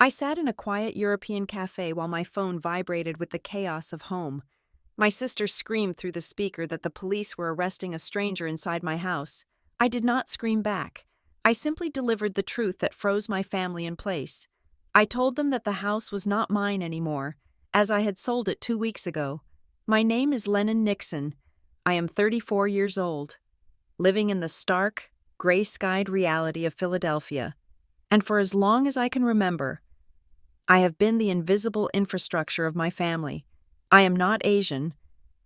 I sat in a quiet European cafe while my phone vibrated with the chaos of home. My sister screamed through the speaker that the police were arresting a stranger inside my house. I did not scream back. I simply delivered the truth that froze my family in place. I told them that the house was not mine anymore, as I had sold it 2 weeks ago. My name is Lennon Nixon. I am 34 years old, living in the stark, gray-skied reality of Philadelphia. And for as long as I can remember, I have been the invisible infrastructure of my family. I am not Asian,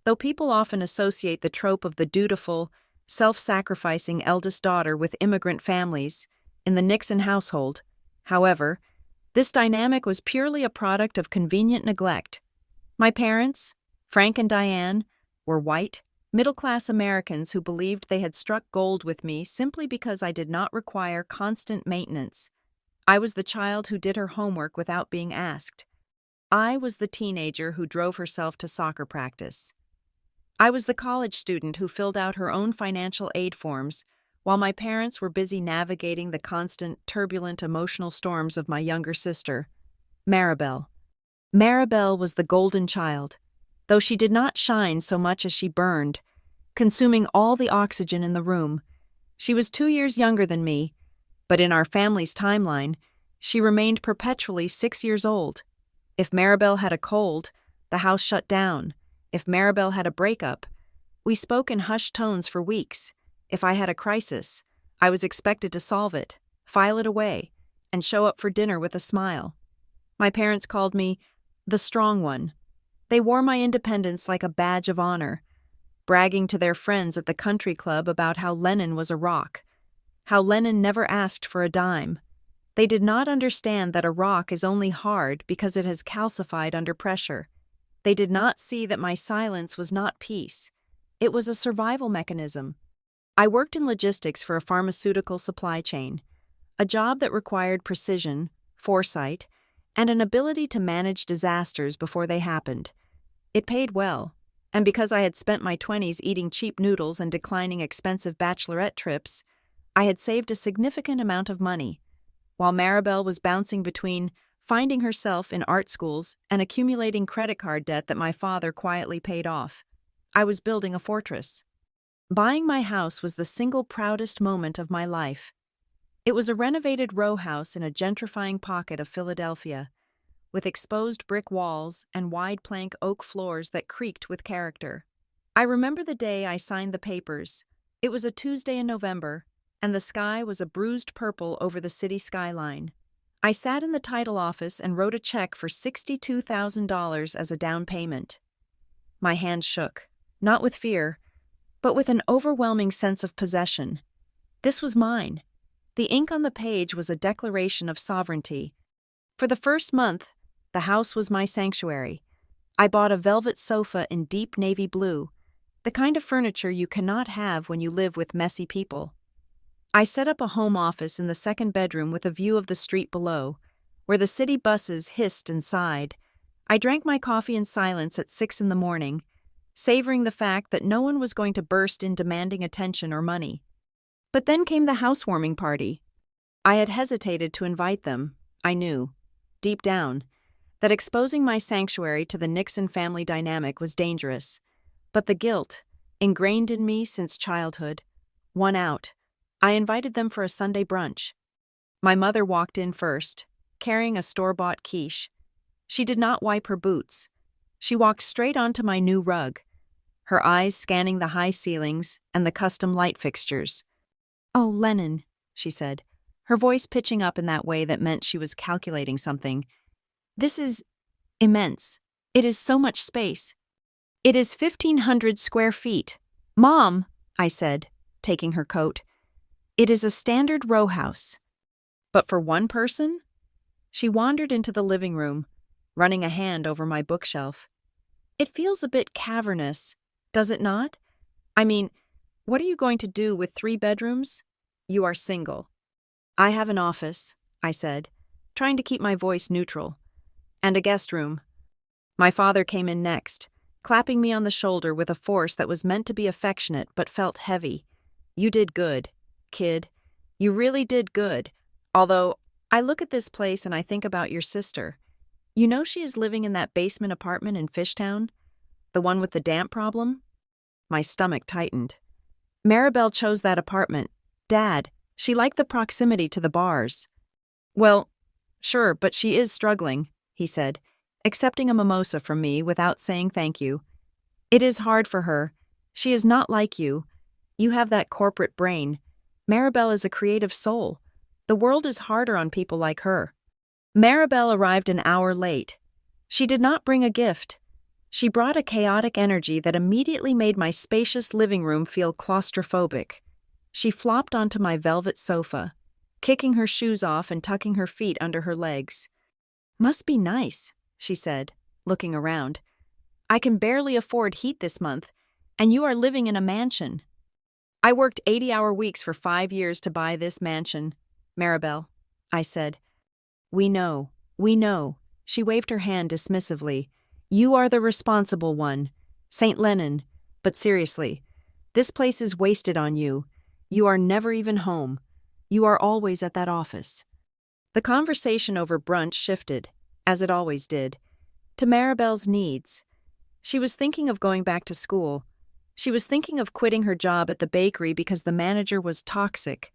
though people often associate the trope of the dutiful, self-sacrificing eldest daughter with immigrant families in the Nixon household. However, this dynamic was purely a product of convenient neglect. My parents, Frank and Diane, were white, middle-class Americans who believed they had struck gold with me simply because I did not require constant maintenance. I was the child who did her homework without being asked. I was the teenager who drove herself to soccer practice. I was the college student who filled out her own financial aid forms, while my parents were busy navigating the constant, turbulent emotional storms of my younger sister, Maribel. Maribel was the golden child, though she did not shine so much as she burned, consuming all the oxygen in the room. She was 2 years younger than me, but in our family's timeline, she remained perpetually 6 years old. If Maribel had a cold, the house shut down. If Maribel had a breakup, we spoke in hushed tones for weeks. If I had a crisis, I was expected to solve it, file it away, and show up for dinner with a smile. My parents called me the strong one. They wore my independence like a badge of honor, bragging to their friends at the country club about how Lennon was a rock, how Lennon never asked for a dime. They did not understand that a rock is only hard because it has calcified under pressure. They did not see that my silence was not peace. It was a survival mechanism. I worked in logistics for a pharmaceutical supply chain, a job that required precision, foresight, and an ability to manage disasters before they happened. It paid well, and because I had spent my 20s eating cheap noodles and declining expensive bachelorette trips, I had saved a significant amount of money. While Maribel was bouncing between finding herself in art schools and accumulating credit card debt that my father quietly paid off, I was building a fortress. Buying my house was the single proudest moment of my life. It was a renovated row house in a gentrifying pocket of Philadelphia, with exposed brick walls and wide plank oak floors that creaked with character. I remember the day I signed the papers. It was a Tuesday in November, and the sky was a bruised purple over the city skyline. I sat in the title office and wrote a check for $62,000 as a down payment. My hand shook, not with fear, but with an overwhelming sense of possession. This was mine. The ink on the page was a declaration of sovereignty. For the first month, the house was my sanctuary. I bought a velvet sofa in deep navy blue, the kind of furniture you cannot have when you live with messy people. I set up a home office in the second bedroom with a view of the street below, where the city buses hissed and sighed. I drank my coffee in silence at 6 in the morning, savoring the fact that no one was going to burst in demanding attention or money. But then came the housewarming party. I had hesitated to invite them. I knew, deep down, that exposing my sanctuary to the Nixon family dynamic was dangerous. But the guilt, ingrained in me since childhood, won out. I invited them for a Sunday brunch. My mother walked in first, carrying a store-bought quiche. She did not wipe her boots. She walked straight onto my new rug, her eyes scanning the high ceilings and the custom light fixtures. "Oh, Lennon," she said, her voice pitching up in that way that meant she was calculating something. "This is immense. It is so much space. It is 1,500 square feet. Mom," I said, taking her coat, "it is a standard row house." "But for one person?" She wandered into the living room, running a hand over my bookshelf. "It feels a bit cavernous, does it not? I mean, what are you going to do with 3 bedrooms? You are single." "I have an office," I said, trying to keep my voice neutral, "and a guest room." My father came in next, clapping me on the shoulder with a force that was meant to be affectionate but felt heavy. "You did good, kid. You really did good, although I look at this place and I think about your sister. You know she is living in that basement apartment in Fishtown? The one with the damp problem? My stomach tightened. Maribel chose that apartment. Dad, she liked the proximity to the bars. Well, sure, but she is struggling, he said, accepting a mimosa from me without saying thank you. It is hard for her. She is not like you. You have that corporate brain. Maribel is a creative soul. The world is harder on people like her. Maribel arrived an hour late. She did not bring a gift. She brought a chaotic energy that immediately made my spacious living room feel claustrophobic. She flopped onto my velvet sofa, kicking her shoes off and tucking her feet under her legs. "Must be nice," she said, looking around. "I can barely afford heat this month, and you are living in a mansion." "I worked 80-hour weeks for 5 years to buy this mansion, Maribel," I said. We know," she waved her hand dismissively. "You are the responsible one. St. Lenin. But seriously, this place is wasted on you. You are never even home. You are always at that office." The conversation over brunch shifted, as it always did, to Maribel's needs. She was thinking of going back to school. She was thinking of quitting her job at the bakery because the manager was toxic.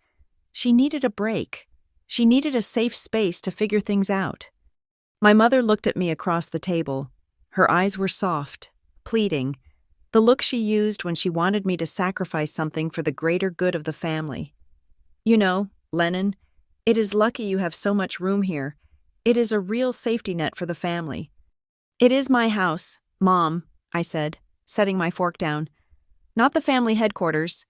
She needed a break. She needed a safe space to figure things out. My mother looked at me across the table. Her eyes were soft, pleading, the look she used when she wanted me to sacrifice something for the greater good of the family. "You know, Lennon, it is lucky you have so much room here. It is a real safety net for the family." "It is my house, Mom," I said, setting my fork down. "Not the family headquarters."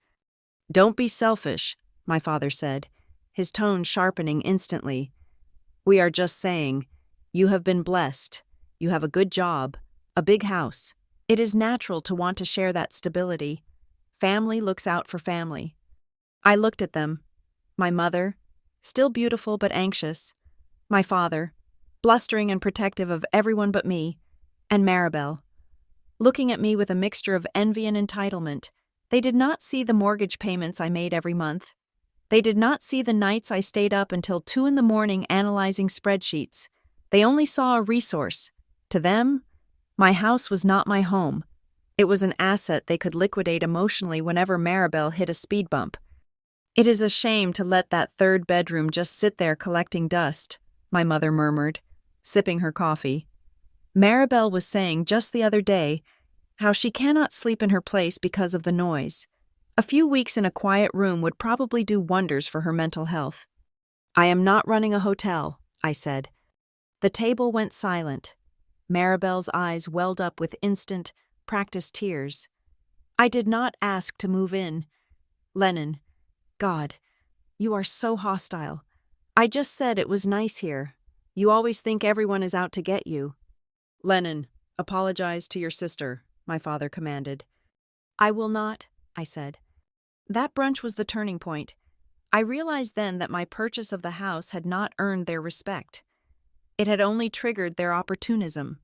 "Don't be selfish," my father said, his tone sharpening instantly. "We are just saying, you have been blessed. You have a good job, a big house. It is natural to want to share that stability. Family looks out for family." I looked at them. My mother, still beautiful but anxious. My father, blustering and protective of everyone but me. And Maribel, looking at me with a mixture of envy and entitlement. They did not see the mortgage payments I made every month. They did not see the nights I stayed up until 2 a.m. analyzing spreadsheets. They only saw a resource. To them, my house was not my home. It was an asset they could liquidate emotionally whenever Maribel hit a speed bump. "It is a shame to let that third bedroom just sit there collecting dust," my mother murmured, sipping her coffee. Maribel was saying just the other day how she cannot sleep in her place because of the noise. A few weeks in a quiet room would probably do wonders for her mental health. "I am not running a hotel," I said. The table went silent. Maribel's eyes welled up with instant, practiced tears. "I did not ask to move in. Lennon, God, you are so hostile. I just said it was nice here. You always think everyone is out to get you." "Lennon, apologize to your sister," my father commanded. "I will not," I said. That brunch was the turning point. I realized then that my purchase of the house had not earned their respect. It had only triggered their opportunism.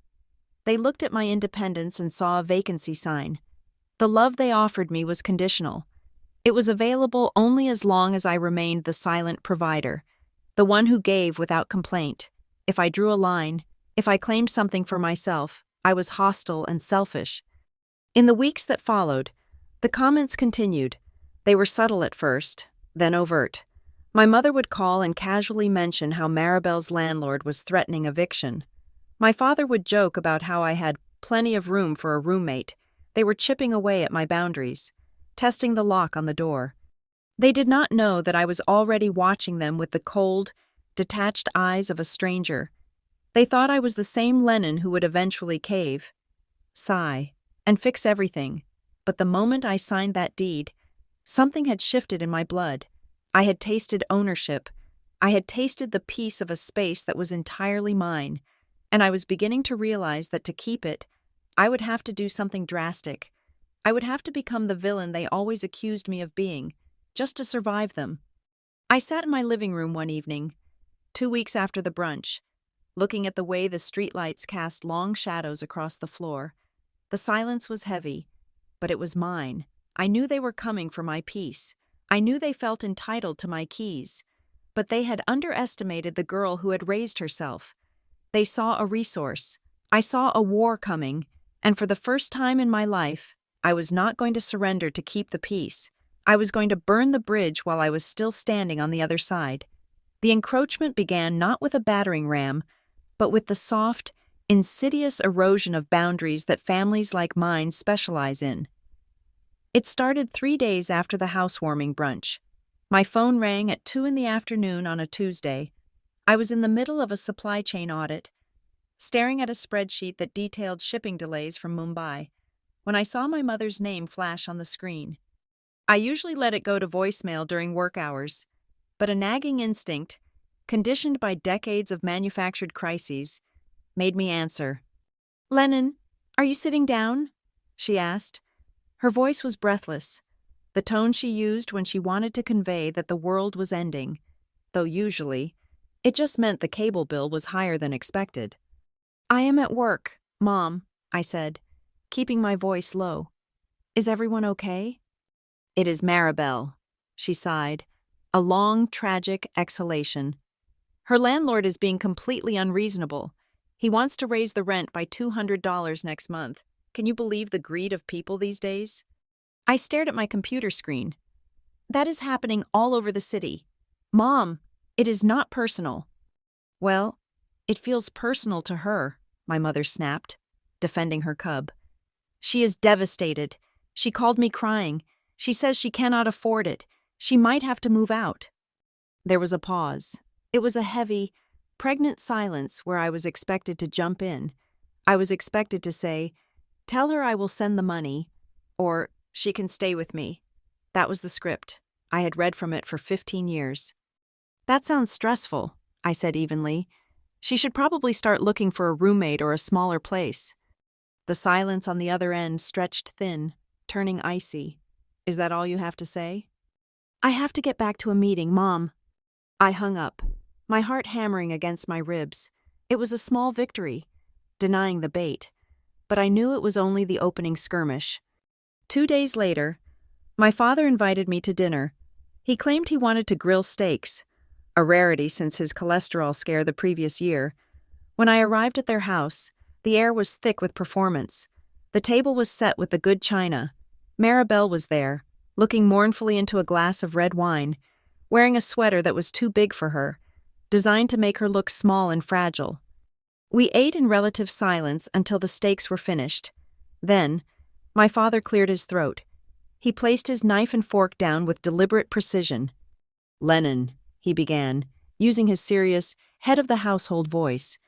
They looked at my independence and saw a vacancy sign. The love they offered me was conditional. It was available only as long as I remained the silent provider, the one who gave without complaint. If I drew a line, if I claimed something for myself, I was hostile and selfish. In the weeks that followed, the comments continued. They were subtle at first, then overt. My mother would call and casually mention how Maribel's landlord was threatening eviction. My father would joke about how I had plenty of room for a roommate. They were chipping away at my boundaries, testing the lock on the door. They did not know that I was already watching them with the cold, detached eyes of a stranger. They thought I was the same Lenin who would eventually cave, sigh, and fix everything. But the moment I signed that deed, something had shifted in my blood. I had tasted ownership. I had tasted the peace of a space that was entirely mine, and I was beginning to realize that to keep it, I would have to do something drastic. I would have to become the villain they always accused me of being, just to survive them. I sat in my living room one evening, 2 weeks after the brunch, looking at the way the streetlights cast long shadows across the floor. The silence was heavy, but it was mine. I knew they were coming for my peace. I knew they felt entitled to my keys. but they had underestimated the girl who had raised herself. They saw a resource. I saw a war coming, and for the first time in my life, I was not going to surrender to keep the peace. I was going to burn the bridge while I was still standing on the other side. The encroachment began not with a battering ram, but with the soft, insidious erosion of boundaries that families like mine specialize in. It started 3 days after the housewarming brunch. My phone rang at 2 in the afternoon on a Tuesday. I was in the middle of a supply chain audit, staring at a spreadsheet that detailed shipping delays from Mumbai, when I saw my mother's name flash on the screen. I usually let it go to voicemail during work hours, but a nagging instinct, conditioned by decades of manufactured crises, made me answer. "Lennon, are you sitting down?" she asked. Her voice was breathless, the tone she used when she wanted to convey that the world was ending, though usually, it just meant the cable bill was higher than expected. "I am at work, Mom," I said, keeping my voice low. "Is everyone okay?" "It is Maribel," she sighed, a long, tragic exhalation. "Her landlord is being completely unreasonable. He wants to raise the rent by $200 next month. Can you believe the greed of people these days?" I stared at my computer screen. "That is happening all over the city. Mom, it is not personal." "Well, it feels personal to her," my mother snapped, defending her cub. "She is devastated. She called me crying. She says she cannot afford it. She might have to move out." There was a pause. It was a heavy, pregnant silence where I was expected to jump in. I was expected to say, "Tell her I will send the money," or "She can stay with me." That was the script. I had read from it for 15 years. "That sounds stressful," I said evenly. "She should probably start looking for a roommate or a smaller place." The silence on the other end stretched thin, turning icy. "Is that all you have to say?" "I have to get back to a meeting, Mom." I hung up, my heart hammering against my ribs. It was a small victory, denying the bait, but I knew it was only the opening skirmish. 2 days later, my father invited me to dinner. He claimed he wanted to grill steaks, a rarity since his cholesterol scare the previous year. When I arrived at their house, the air was thick with performance. The table was set with the good china. Maribel was there, looking mournfully into a glass of red wine, wearing a sweater that was too big for her, designed to make her look small and fragile. We ate in relative silence until the steaks were finished. Then, my father cleared his throat. He placed his knife and fork down with deliberate precision. "Lennon," he began, using his serious, head-of-the-household voice.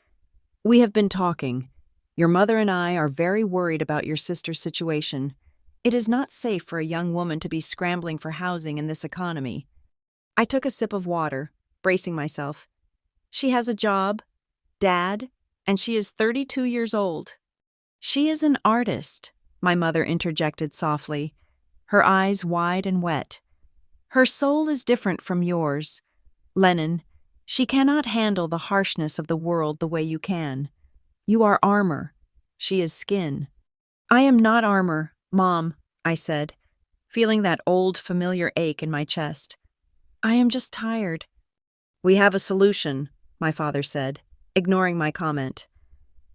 "We have been talking. Your mother and I are very worried about your sister's situation. It is not safe for a young woman to be scrambling for housing in this economy." I took a sip of water, bracing myself. "She has a job, Dad, and she is 32 years old." "She is an artist," my mother interjected softly, her eyes wide and wet. "Her soul is different from yours. Lennon, she cannot handle the harshness of the world the way you can. You are armor. She is skin." "I am not armor, Mom," I said, feeling that old, familiar ache in my chest. "I am just tired." "We have a solution," my father said, ignoring my comment.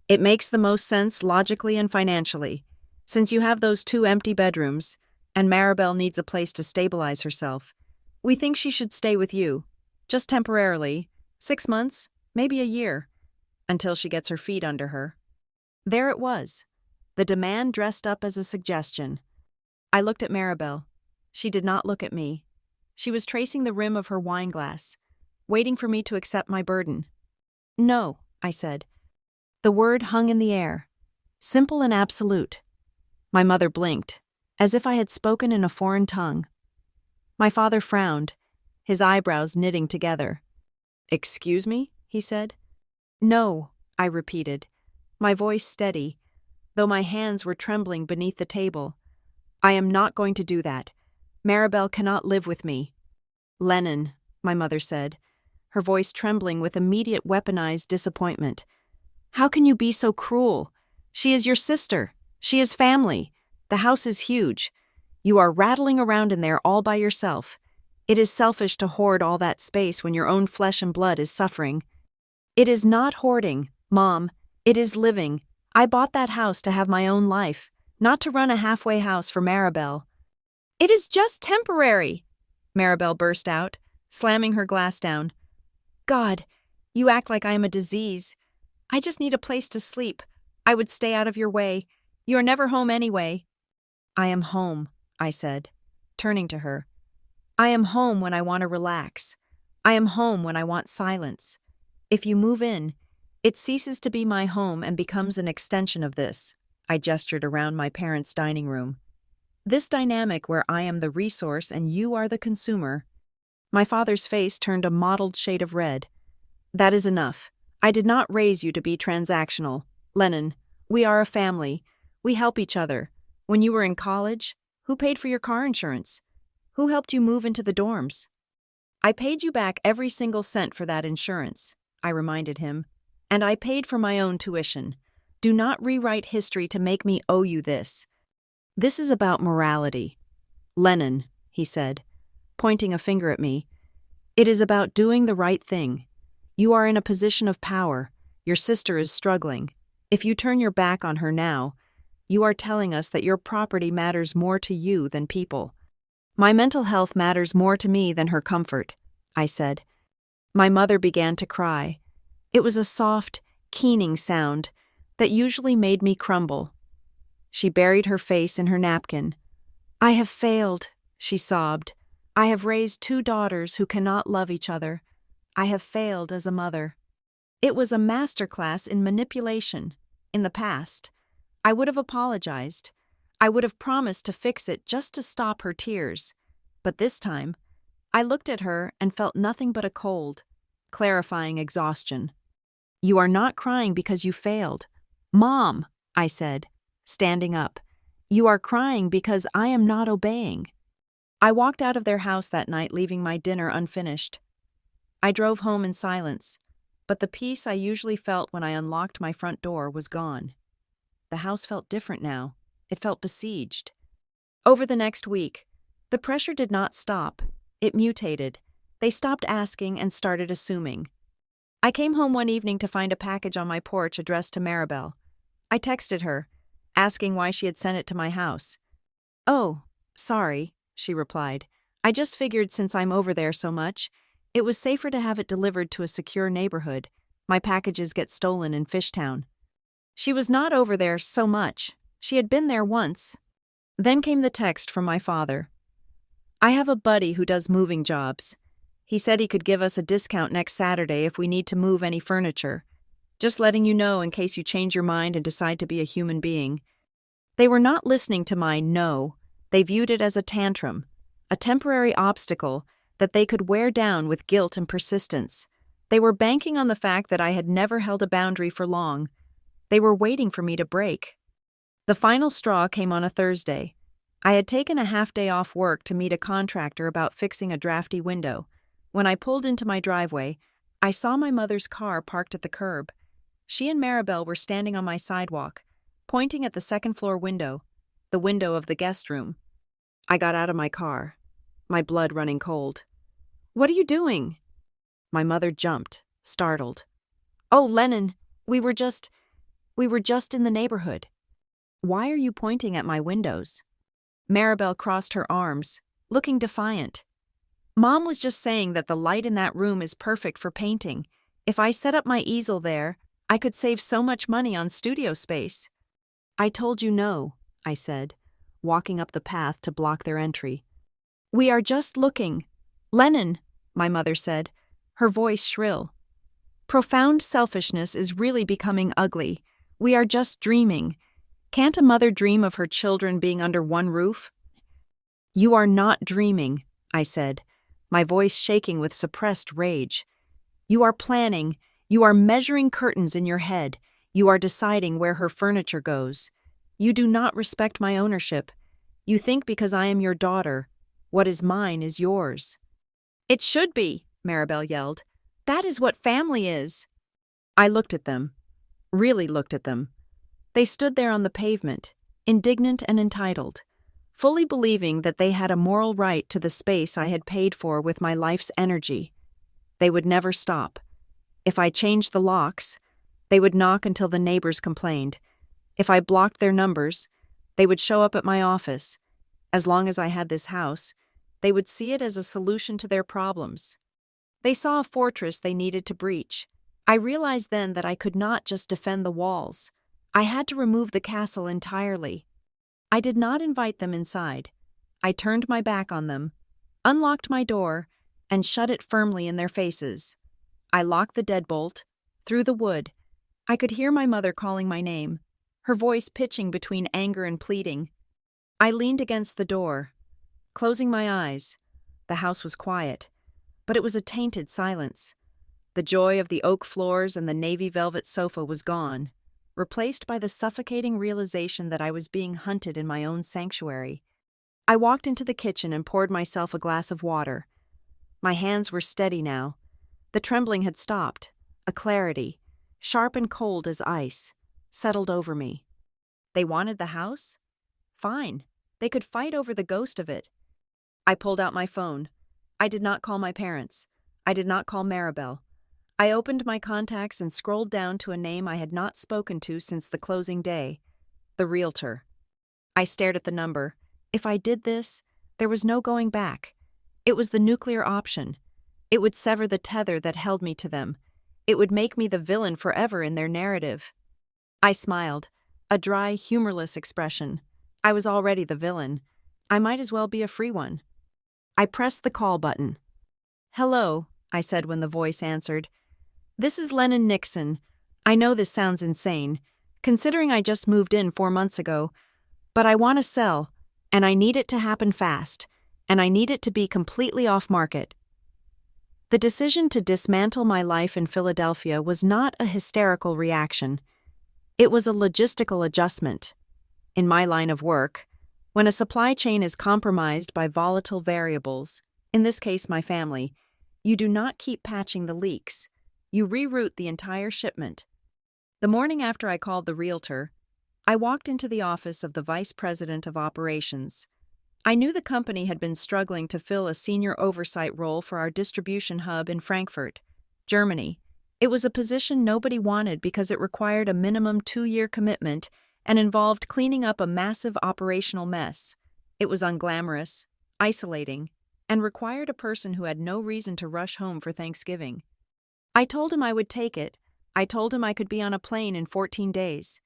"It makes the most sense logically and financially, since you have those 2 empty bedrooms, and Maribel needs a place to stabilize herself. We think she should stay with you, just temporarily, 6 months, maybe a year, until she gets her feet under her." There it was, the demand dressed up as a suggestion. I looked at Maribel. She did not look at me. She was tracing the rim of her wine glass, waiting for me to accept my burden. "No," I said. The word hung in the air, simple and absolute. My mother blinked, as if I had spoken in a foreign tongue. My father frowned, his eyebrows knitting together. "Excuse me?" he said. "No," I repeated, my voice steady, though my hands were trembling beneath the table. "I am not going to do that. Maribel cannot live with me." "Lennon," my mother said, her voice trembling with immediate weaponized disappointment. "How can you be so cruel? She is your sister. She is family. The house is huge. You are rattling around in there all by yourself. It is selfish to hoard all that space when your own flesh and blood is suffering. It is not hoarding, Mom. It is living. I bought that house to have my own life, not to run a halfway house for Maribel. It is just temporary, Maribel burst out, slamming her glass down. God, you act like I am a disease. I just need a place to sleep. I would stay out of your way. You are never home anyway. I am home, I said, turning to her. I am home when I want to relax. I am home when I want silence. If you move in, it ceases to be my home and becomes an extension of this. I gestured around my parents' dining room. This dynamic where I am the resource and you are the consumer. My father's face turned a mottled shade of red. That is enough. I did not raise you to be transactional. Lennon, we are a family. We help each other. When you were in college, who paid for your car insurance? Who helped you move into the dorms? I paid you back every single cent for that insurance, I reminded him. And I paid for my own tuition. Do not rewrite history to make me owe you this. This is about morality. Lennon, he said, pointing a finger at me. It is about doing the right thing. You are in a position of power. Your sister is struggling. If you turn your back on her now, you are telling us that your property matters more to you than people. My mental health matters more to me than her comfort, I said. My mother began to cry. It was a soft, keening sound that usually made me crumble. She buried her face in her napkin. I have failed, she sobbed. I have raised 2 daughters who cannot love each other. I have failed as a mother. It was a masterclass in manipulation. In the past, I would have apologized. I would have promised to fix it just to stop her tears. But this time, I looked at her and felt nothing but a cold, clarifying exhaustion. You are not crying because you failed. Mom, I said, standing up. You are crying because I am not obeying. I walked out of their house that night, leaving my dinner unfinished. I drove home in silence, but the peace I usually felt when I unlocked my front door was gone. The house felt different now. It felt besieged. Over the next week, the pressure did not stop. It mutated. They stopped asking and started assuming. I came home one evening to find a package on my porch addressed to Maribel. I texted her, asking why she had sent it to my house. Oh, sorry, she replied. I just figured since I'm over there so much, it was safer to have it delivered to a secure neighborhood. My packages get stolen in Fishtown. She was not over there so much. She had been there once. Then came the text from my father. I have a buddy who does moving jobs. He said he could give us a discount next Saturday if we need to move any furniture. Just letting you know in case you change your mind and decide to be a human being. They were not listening to my no. They viewed it as a tantrum, a temporary obstacle that they could wear down with guilt and persistence. They were banking on the fact that I had never held a boundary for long. They were waiting for me to break. The final straw came on a Thursday. I had taken a half-day off work to meet a contractor about fixing a drafty window. When I pulled into my driveway, I saw my mother's car parked at the curb. She and Maribel were standing on my sidewalk, pointing at the second-floor window, the window of the guest room. I got out of my car, my blood running cold. What are you doing? My mother jumped, startled. Oh, Lennon, we were just in the neighborhood. Why are you pointing at my windows? Maribel crossed her arms, looking defiant. Mom was just saying that the light in that room is perfect for painting. If I set up my easel there, I could save so much money on studio space. I told you no, I said, walking up the path to block their entry. We are just looking. Lennon, my mother said, her voice shrill. Profound selfishness is really becoming ugly. We are just dreaming. Can't a mother dream of her children being under one roof? You are not dreaming, I said, my voice shaking with suppressed rage. You are planning. You are measuring curtains in your head. You are deciding where her furniture goes. You do not respect my ownership. You think because I am your daughter, what is mine is yours. It should be, Maribel yelled. That is what family is. I looked at them, really looked at them. They stood there on the pavement, indignant and entitled. fully believing that they had a moral right to the space I had paid for with my life's energy. They would never stop. If I changed the locks, they would knock until the neighbors complained. If I blocked their numbers, they would show up at my office. As long as I had this house, they would see it as a solution to their problems. They saw a fortress they needed to breach. I realized then that I could not just defend the walls. I had to remove the castle entirely. I did not invite them inside. I turned my back on them, unlocked my door, and shut it firmly in their faces. I locked the deadbolt, threw the wood. I could hear my mother calling my name, her voice pitching between anger and pleading. I leaned against the door, closing my eyes. The house was quiet, but it was a tainted silence. The joy of the oak floors and the navy velvet sofa was gone, replaced by the suffocating realization that I was being hunted in my own sanctuary. I walked into the kitchen and poured myself a glass of water. My hands were steady now. The trembling had stopped. A clarity, sharp and cold as ice, settled over me. They wanted the house? Fine. They could fight over the ghost of it. I pulled out my phone. I did not call my parents. I did not call Maribel. I opened my contacts and scrolled down to a name I had not spoken to since the closing day, the realtor. I stared at the number. If I did this, there was no going back. It was the nuclear option. It would sever the tether that held me to them. It would make me the villain forever in their narrative. I smiled, a dry, humorless expression. I was already the villain. I might as well be a free one. I pressed the call button. "Hello," I said when the voice answered. "This is Lennon Nixon. I know this sounds insane, considering I just moved in 4 months ago, but I want to sell, and I need it to happen fast, and I need it to be completely off-market." The decision to dismantle my life in Philadelphia was not a hysterical reaction. It was a logistical adjustment. In my line of work, when a supply chain is compromised by volatile variables, in this case my family, you do not keep patching the leaks. You reroute the entire shipment. The morning after I called the realtor, I walked into the office of the vice president of operations. I knew the company had been struggling to fill a senior oversight role for our distribution hub in Frankfurt, Germany. It was a position nobody wanted because it required a minimum 2-year commitment and involved cleaning up a massive operational mess. It was unglamorous, isolating, and required a person who had no reason to rush home for Thanksgiving. I told him I would take it. I told him I could be on a plane in 14 days.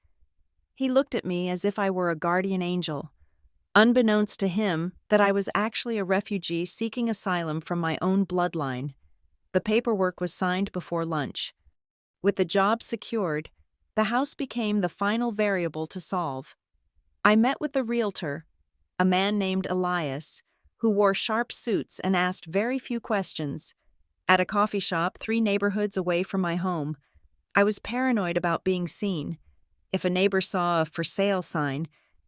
He looked at me as if I were a guardian angel, unbeknownst to him that I was actually a refugee seeking asylum from my own bloodline. The paperwork was signed before lunch. With the job secured, the house became the final variable to solve. I met with the realtor, a man named Elias, who wore sharp suits and asked very few questions. At a coffee shop 3 neighborhoods away from my home, I was paranoid about being seen. If a neighbor saw a for sale sign,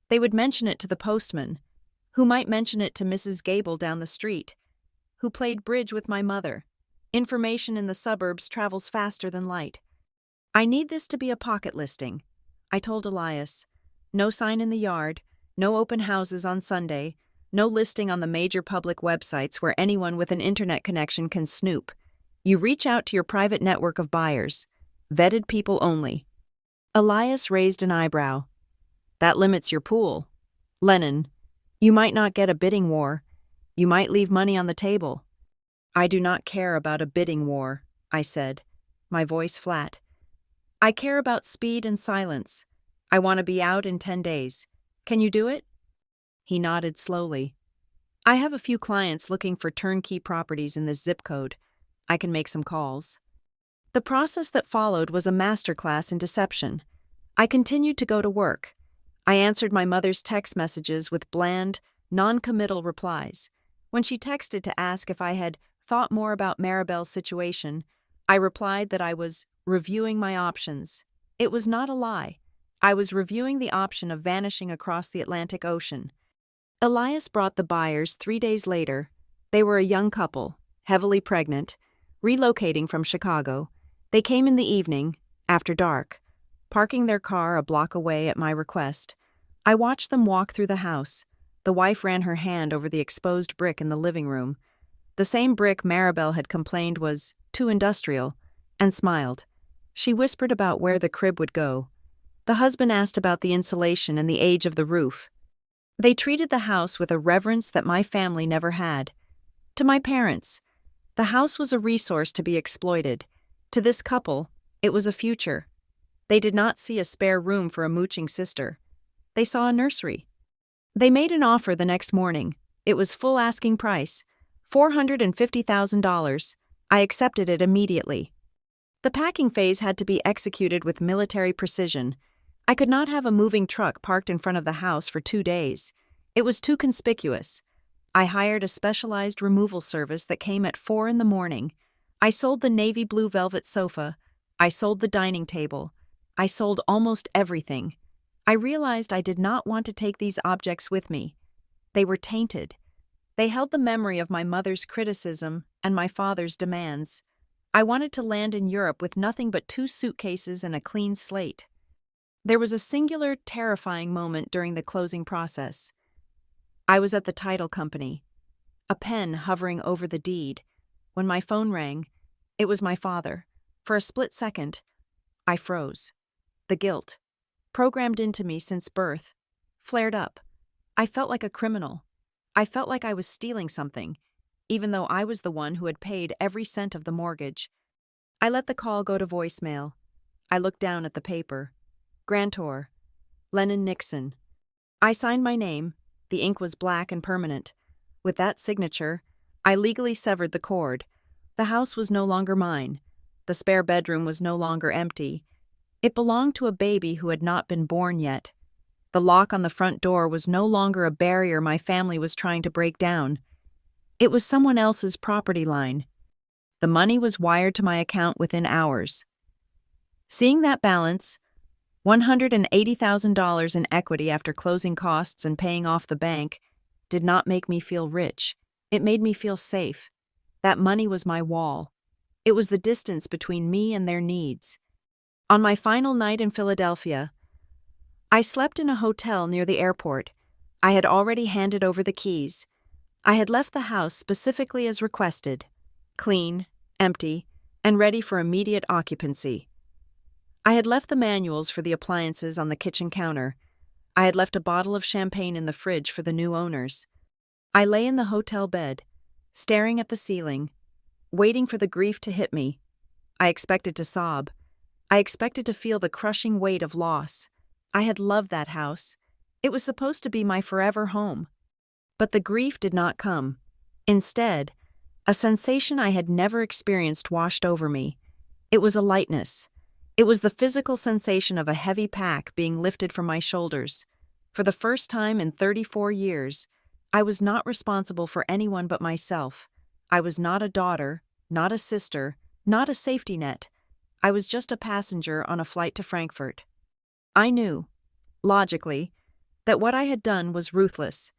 they would mention it to the postman, who might mention it to Mrs. Gable down the street, who played bridge with my mother. Information in the suburbs travels faster than light. "I need this to be a pocket listing," I told Elias. "No sign in the yard, no open houses on Sunday, no listing on the major public websites where anyone with an internet connection can snoop. You reach out to your private network of buyers. Vetted people only." Elias raised an eyebrow. "That limits your pool. Lennon, you might not get a bidding war. You might leave money on the table." "I do not care about a bidding war," I said, my voice flat. "I care about speed and silence. I want to be out in 10 days. Can you do it?" He nodded slowly. "I have a few clients looking for turnkey properties in this zip code. I can make some calls." The process that followed was a masterclass in deception. I continued to go to work. I answered my mother's text messages with bland, non-committal replies. When she texted to ask if I had thought more about Maribel's situation, I replied that I was reviewing my options. It was not a lie. I was reviewing the option of vanishing across the Atlantic Ocean. Elias brought the buyers 3 days later. They were a young couple, heavily pregnant, relocating from Chicago. They came in the evening, after dark, parking their car a block away at my request. I watched them walk through the house, The wife ran her hand over the exposed brick in the living room, the same brick Maribel had complained was too industrial, and smiled. She whispered about where the crib would go. The husband asked about the insulation and the age of the roof. They treated the house with a reverence that my family never had. To my parents, the house was a resource to be exploited. To this couple, it was a future. They did not see a spare room for a mooching sister. They saw a nursery. They made an offer the next morning. It was full asking price, $450,000. I accepted it immediately. The packing phase had to be executed with military precision. I could not have a moving truck parked in front of the house for 2 days. It was too conspicuous. I hired a specialized removal service that came at 4 in the morning. I sold the navy blue velvet sofa. I sold the dining table. I sold almost everything. I realized I did not want to take these objects with me. They were tainted. They held the memory of my mother's criticism and my father's demands. I wanted to land in Europe with nothing but 2 suitcases and a clean slate. There was a singular, terrifying moment during the closing process. I was at the title company, a pen hovering over the deed. When my phone rang, it was my father. For a split second, I froze. The guilt, programmed into me since birth, flared up. I felt like a criminal. I felt like I was stealing something, even though I was the one who had paid every cent of the mortgage. I let the call go to voicemail. I looked down at the paper. Grantor, Lennon Nixon. I signed my name. The ink was black and permanent. With that signature, I legally severed the cord. The house was no longer mine. The spare bedroom was no longer empty. It belonged to a baby who had not been born yet. The lock on the front door was no longer a barrier my family was trying to break down. It was someone else's property line. The money was wired to my account within hours. Seeing that balance, $180,000 in equity after closing costs and paying off the bank, did not make me feel rich. It made me feel safe. That money was my wall. It was the distance between me and their needs. On my final night in Philadelphia, I slept in a hotel near the airport. I had already handed over the keys. I had left the house specifically as requested, clean, empty, and ready for immediate occupancy. I had left the manuals for the appliances on the kitchen counter. I had left a bottle of champagne in the fridge for the new owners. I lay in the hotel bed, staring at the ceiling, waiting for the grief to hit me. I expected to sob. I expected to feel the crushing weight of loss. I had loved that house. It was supposed to be my forever home. But the grief did not come. Instead, a sensation I had never experienced washed over me. It was a lightness. It was the physical sensation of a heavy pack being lifted from my shoulders. For the first time in 34 years, I was not responsible for anyone but myself. I was not a daughter, not a sister, not a safety net. I was just a passenger on a flight to Frankfurt. I knew, logically, that what I had done was ruthless.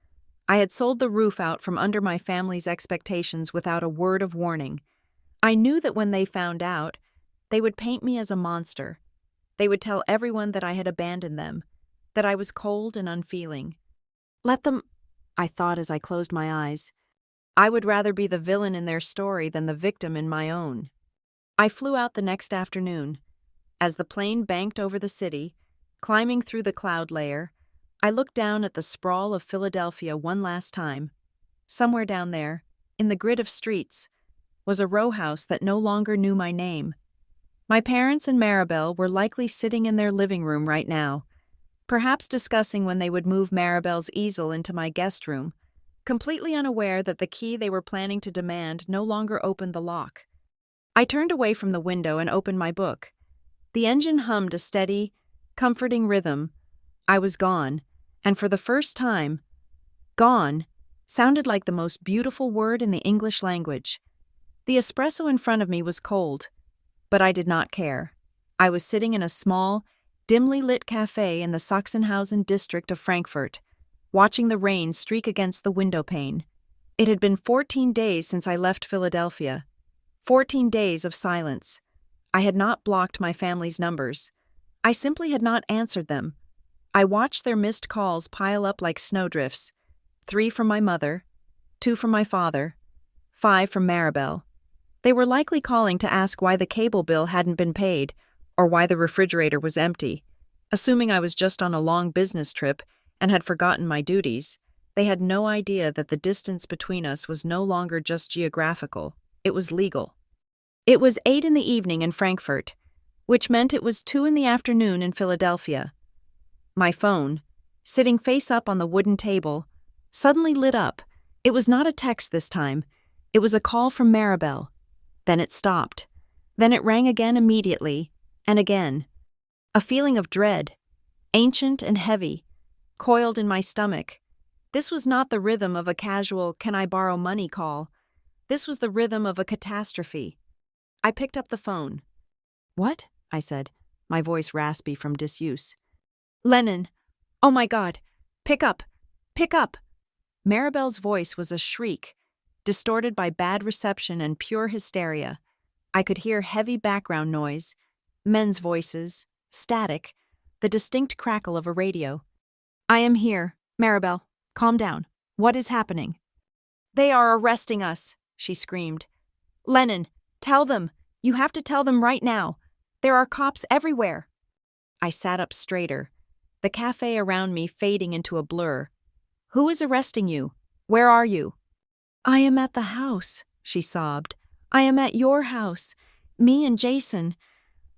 I had sold the roof out from under my family's expectations without a word of warning. I knew that when they found out, they would paint me as a monster. They would tell everyone that I had abandoned them, that I was cold and unfeeling. Let them, I thought as I closed my eyes. I would rather be the villain in their story than the victim in my own. I flew out the next afternoon. As the plane banked over the city, climbing through the cloud layer, I looked down at the sprawl of Philadelphia one last time. Somewhere down there, in the grid of streets, was a row house that no longer knew my name. My parents and Maribel were likely sitting in their living room right now, perhaps discussing when they would move Maribel's easel into my guest room, completely unaware that the key they were planning to demand no longer opened the lock. I turned away from the window and opened my book. The engine hummed a steady, comforting rhythm. I was gone, and for the first time, gone sounded like the most beautiful word in the English language. The espresso in front of me was cold, but I did not care. I was sitting in a small, dimly lit cafe in the Sachsenhausen district of Frankfurt, watching the rain streak against the window pane. It had been 14 days since I left Philadelphia. 14 days of silence. I had not blocked my family's numbers. I simply had not answered them. I watched their missed calls pile up like snowdrifts. 3 from my mother, 2 from my father, 5 from Maribel. They were likely calling to ask why the cable bill hadn't been paid or why the refrigerator was empty. Assuming I was just on a long business trip and had forgotten my duties, they had no idea that the distance between us was no longer just geographical, it was legal. It was 8 in the evening in Frankfurt, which meant it was 2 in the afternoon in Philadelphia. My phone, sitting face up on the wooden table, suddenly lit up. It was not a text this time. It was a call from Maribel. Then it stopped. Then it rang again immediately, and again. A feeling of dread, ancient and heavy, coiled in my stomach. This was not the rhythm of a casual "can I borrow money" call. This was the rhythm of a catastrophe. I picked up the phone. "What?" I said, my voice raspy from disuse. "Lennon. Oh my God. Pick up. Pick up." Maribel's voice was a shriek, distorted by bad reception and pure hysteria. I could hear heavy background noise, men's voices, static, the distinct crackle of a radio. "I am here. Maribel, calm down. What is happening?" "They are arresting us," she screamed. "Lennon, tell them. You have to tell them right now. There are cops everywhere." I sat up straighter, the cafe around me fading into a blur. "Who is arresting you? Where are you?" "I am at the house," she sobbed. "I am at your house. Me and Jason.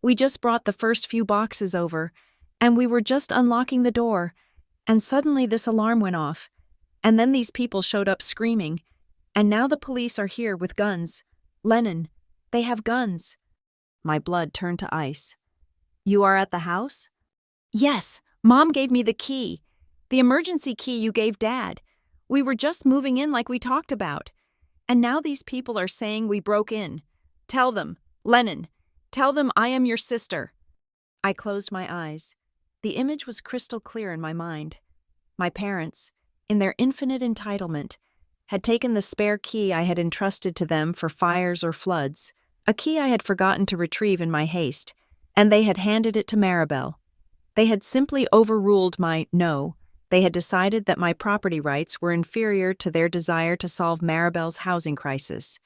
We just brought the first few boxes over, and we were just unlocking the door, and suddenly this alarm went off. And then these people showed up screaming, and now the police are here with guns. Lennon, they have guns." My blood turned to ice. "You are at the house?" "Yes, Mom gave me the key. The emergency key you gave Dad. We were just moving in like we talked about. And now these people are saying we broke in. Tell them, Lennon, tell them I am your sister." I closed my eyes. The image was crystal clear in my mind. My parents, in their infinite entitlement, had taken the spare key I had entrusted to them for fires or floods, a key I had forgotten to retrieve in my haste, and they had handed it to Maribel. They had simply overruled my no. They had decided that my property rights were inferior to their desire to solve Maribel's housing crisis.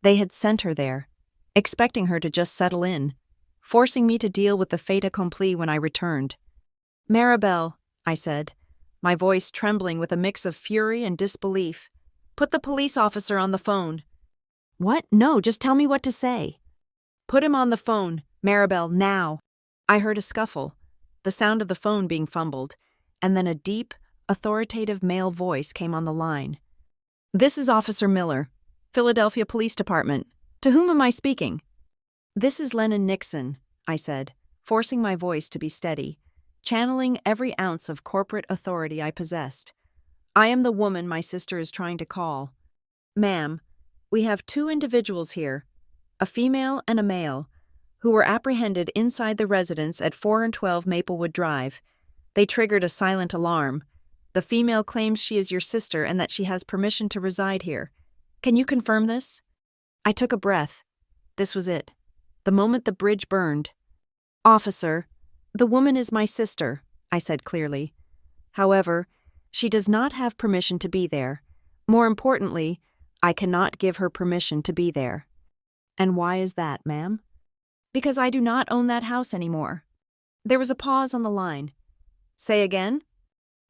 They had sent her there, expecting her to just settle in, forcing me to deal with the fait accompli when I returned. "Maribel," I said, my voice trembling with a mix of fury and disbelief, "put the police officer on the phone." "What? No, just tell me what to say." "Put him on the phone, Maribel, now." I heard a scuffle, the sound of the phone being fumbled, and then a deep, authoritative male voice came on the line. "This is Officer Miller, Philadelphia Police Department. To whom am I speaking?" "This is Lennon Nixon," I said, forcing my voice to be steady, channeling every ounce of corporate authority I possessed. "I am the woman my sister is trying to call. Ma'am, we have 2 individuals here, a female and a male, who were apprehended inside the residence at 4 and 12 Maplewood Drive. They triggered a silent alarm. The female claims she is your sister and that she has permission to reside here. Can you confirm this?" I took a breath. This was it. The moment the bridge burned. "Officer, the woman is my sister," I said clearly. "However, she does not have permission to be there. More importantly, I cannot give her permission to be there." "And why is that, ma'am?" "Because I do not own that house anymore." There was a pause on the line. "Say again?"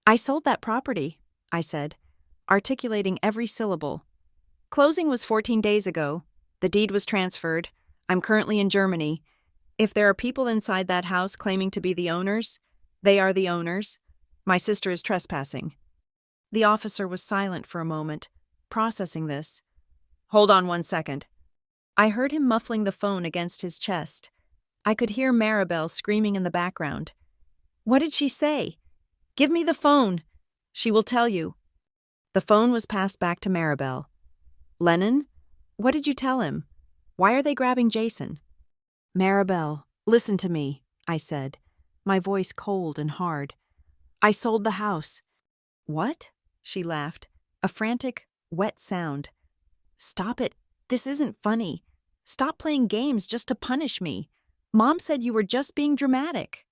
"I sold that property," I said, articulating every syllable. "Closing was 14 days ago. The deed was transferred. I'm currently in Germany. If there are people inside that house claiming to be the owners, they are the owners. My sister is trespassing." The officer was silent for a moment, processing this. "Hold on 1 second. I heard him muffling the phone against his chest. I could hear Maribel screaming in the background. "What did she say? Give me the phone. She will tell you." The phone was passed back to Maribel. "Lennon, what did you tell him? Why are they grabbing Jason?" "Maribel, listen to me," I said, my voice cold and hard. "I sold the house." "What?" she laughed, a frantic, wet sound. "Stop it. This isn't funny. Stop playing games just to punish me. Mom said you were just being dramatic."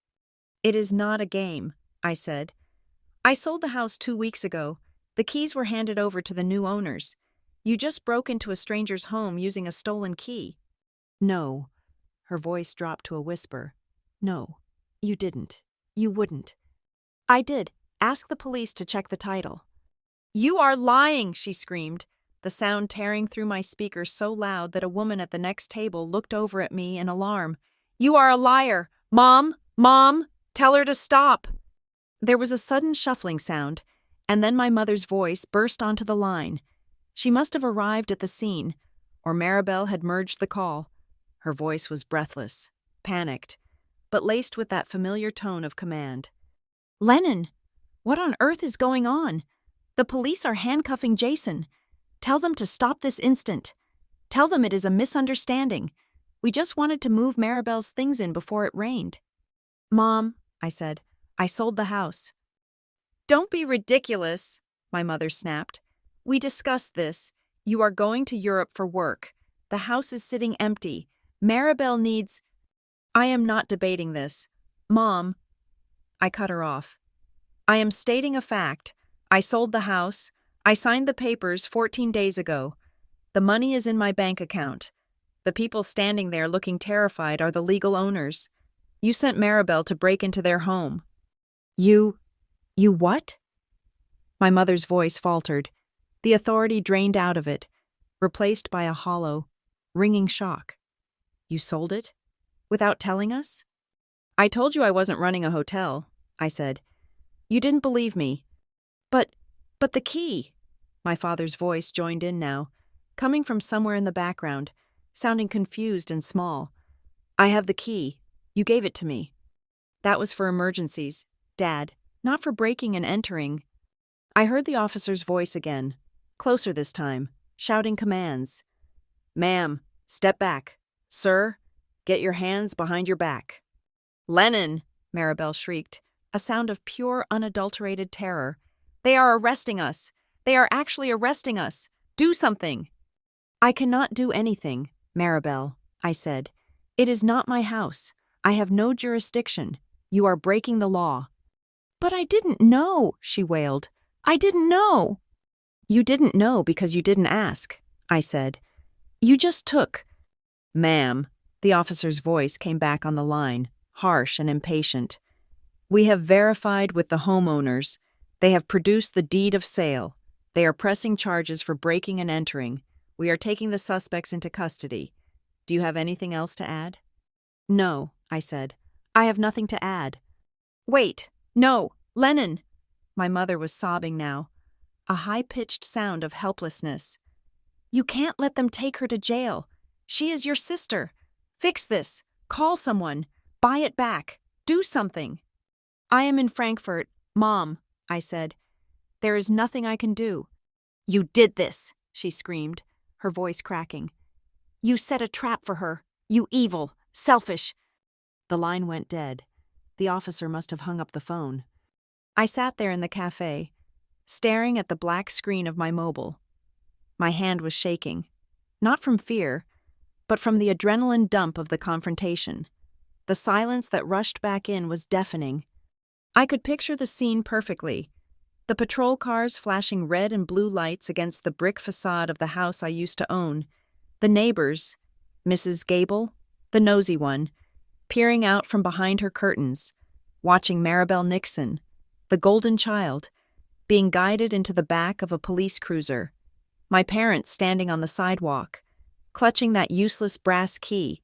"It is not a game," I said. "I sold the house 2 weeks ago, The keys were handed over to the new owners. You just broke into a stranger's home using a stolen key. No. Her voice dropped to a whisper. No, you didn't. You wouldn't. I did. Ask the police to check the title. You are lying, she screamed, the sound tearing through my speaker so loud that a woman at the next table looked over at me in alarm. You are a liar! Mom! Mom! Tell her to stop! There was a sudden shuffling sound, and then my mother's voice burst onto the line. She must have arrived at the scene, or Maribel had merged the call. Her voice was breathless, panicked, but laced with that familiar tone of command. Lennon! What on earth is going on? The police are handcuffing Jason. Tell them to stop this instant. Tell them it is a misunderstanding. We just wanted to move Maribel's things in before it rained. Mom, I said, I sold the house. Don't be ridiculous, my mother snapped. We discussed this. You are going to Europe for work. The house is sitting empty. Maribel needs... I am not debating this. Mom, I cut her off. I am stating a fact. I sold the house. I signed the papers 14 days ago. The money is in my bank account. The people standing there looking terrified are the legal owners. You sent Maribel to break into their home. You what? My mother's voice faltered. The authority drained out of it, replaced by a hollow, ringing shock. You sold it? Without telling us? I told you I wasn't running a hotel, I said. You didn't believe me. But the key. My father's voice joined in now, coming from somewhere in the background, sounding confused and small. I have the key. You gave it to me. That was for emergencies, Dad, not for breaking and entering. I heard the officer's voice again, closer this time, shouting commands. Ma'am, step back. Sir, get your hands behind your back. Lennon, Maribel shrieked, a sound of pure, unadulterated terror. They are arresting us. They are actually arresting us. Do something. I cannot do anything, Maribel, I said. It is not my house. I have no jurisdiction. You are breaking the law. But I didn't know, she wailed. I didn't know. You didn't know because you didn't ask, I said. You just took. Ma'am, the officer's voice came back on the line, harsh and impatient. We have verified with the homeowners. They have produced the deed of sale. They are pressing charges for breaking and entering. We are taking the suspects into custody. Do you have anything else to add? No, I said. I have nothing to add. Wait, no, Lennon. My mother was sobbing now, a high-pitched sound of helplessness. You can't let them take her to jail. She is your sister. Fix this. Call someone. Buy it back. Do something. I am in Frankfurt, Mom, I said. There is nothing I can do. You did this, she screamed, her voice cracking. You set a trap for her. You evil, selfish. The line went dead. The officer must have hung up the phone. I sat there in the cafe, staring at the black screen of my mobile. My hand was shaking, not from fear, but from the adrenaline dump of the confrontation. The silence that rushed back in was deafening. I could picture the scene perfectly. The patrol cars flashing red and blue lights against the brick facade of the house I used to own. The neighbors, Mrs. Gable, the nosy one, peering out from behind her curtains, watching Maribel Nixon, the golden child, being guided into the back of a police cruiser. My parents standing on the sidewalk, clutching that useless brass key,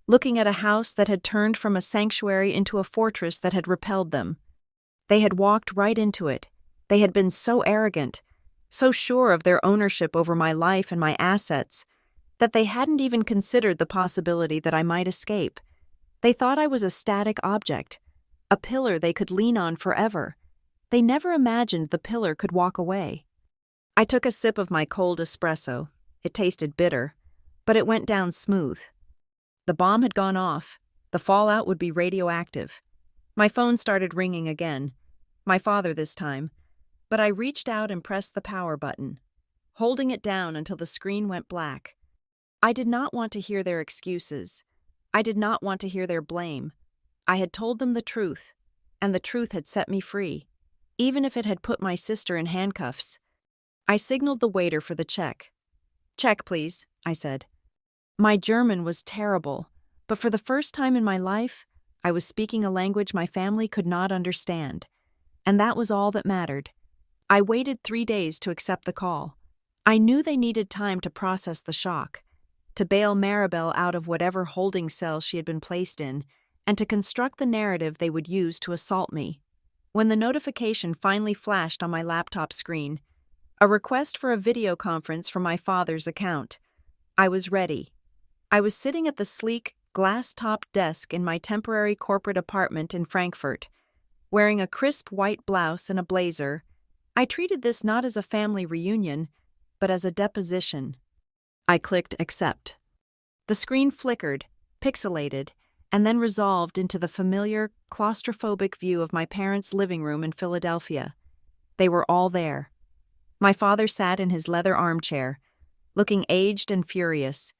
looking at a house that had turned from a sanctuary into a fortress that had repelled them. They had walked right into it. They had been so arrogant, so sure of their ownership over my life and my assets, that they hadn't even considered the possibility that I might escape. They thought I was a static object, a pillar they could lean on forever. They never imagined the pillar could walk away. I took a sip of my cold espresso. It tasted bitter, but it went down smooth. The bomb had gone off. The fallout would be radioactive. My phone started ringing again. My father this time. But I reached out and pressed the power button, holding it down until the screen went black. I did not want to hear their excuses. I did not want to hear their blame. I had told them the truth, and the truth had set me free, even if it had put my sister in handcuffs. I signaled the waiter for the check. "Check, please," I said. My German was terrible, but for the first time in my life, I was speaking a language my family could not understand. And that was all that mattered. I waited 3 days to accept the call. I knew they needed time to process the shock, to bail Maribel out of whatever holding cell she had been placed in, and to construct the narrative they would use to assault me. When the notification finally flashed on my laptop screen, a request for a video conference from my father's account, I was ready. I was sitting at the sleek, glass-topped desk in my temporary corporate apartment in Frankfurt, wearing a crisp white blouse and a blazer. I treated this not as a family reunion, but as a deposition. I clicked accept. The screen flickered, pixelated, and then resolved into the familiar, claustrophobic view of my parents' living room in Philadelphia. They were all there. My father sat in his leather armchair, looking aged and furious,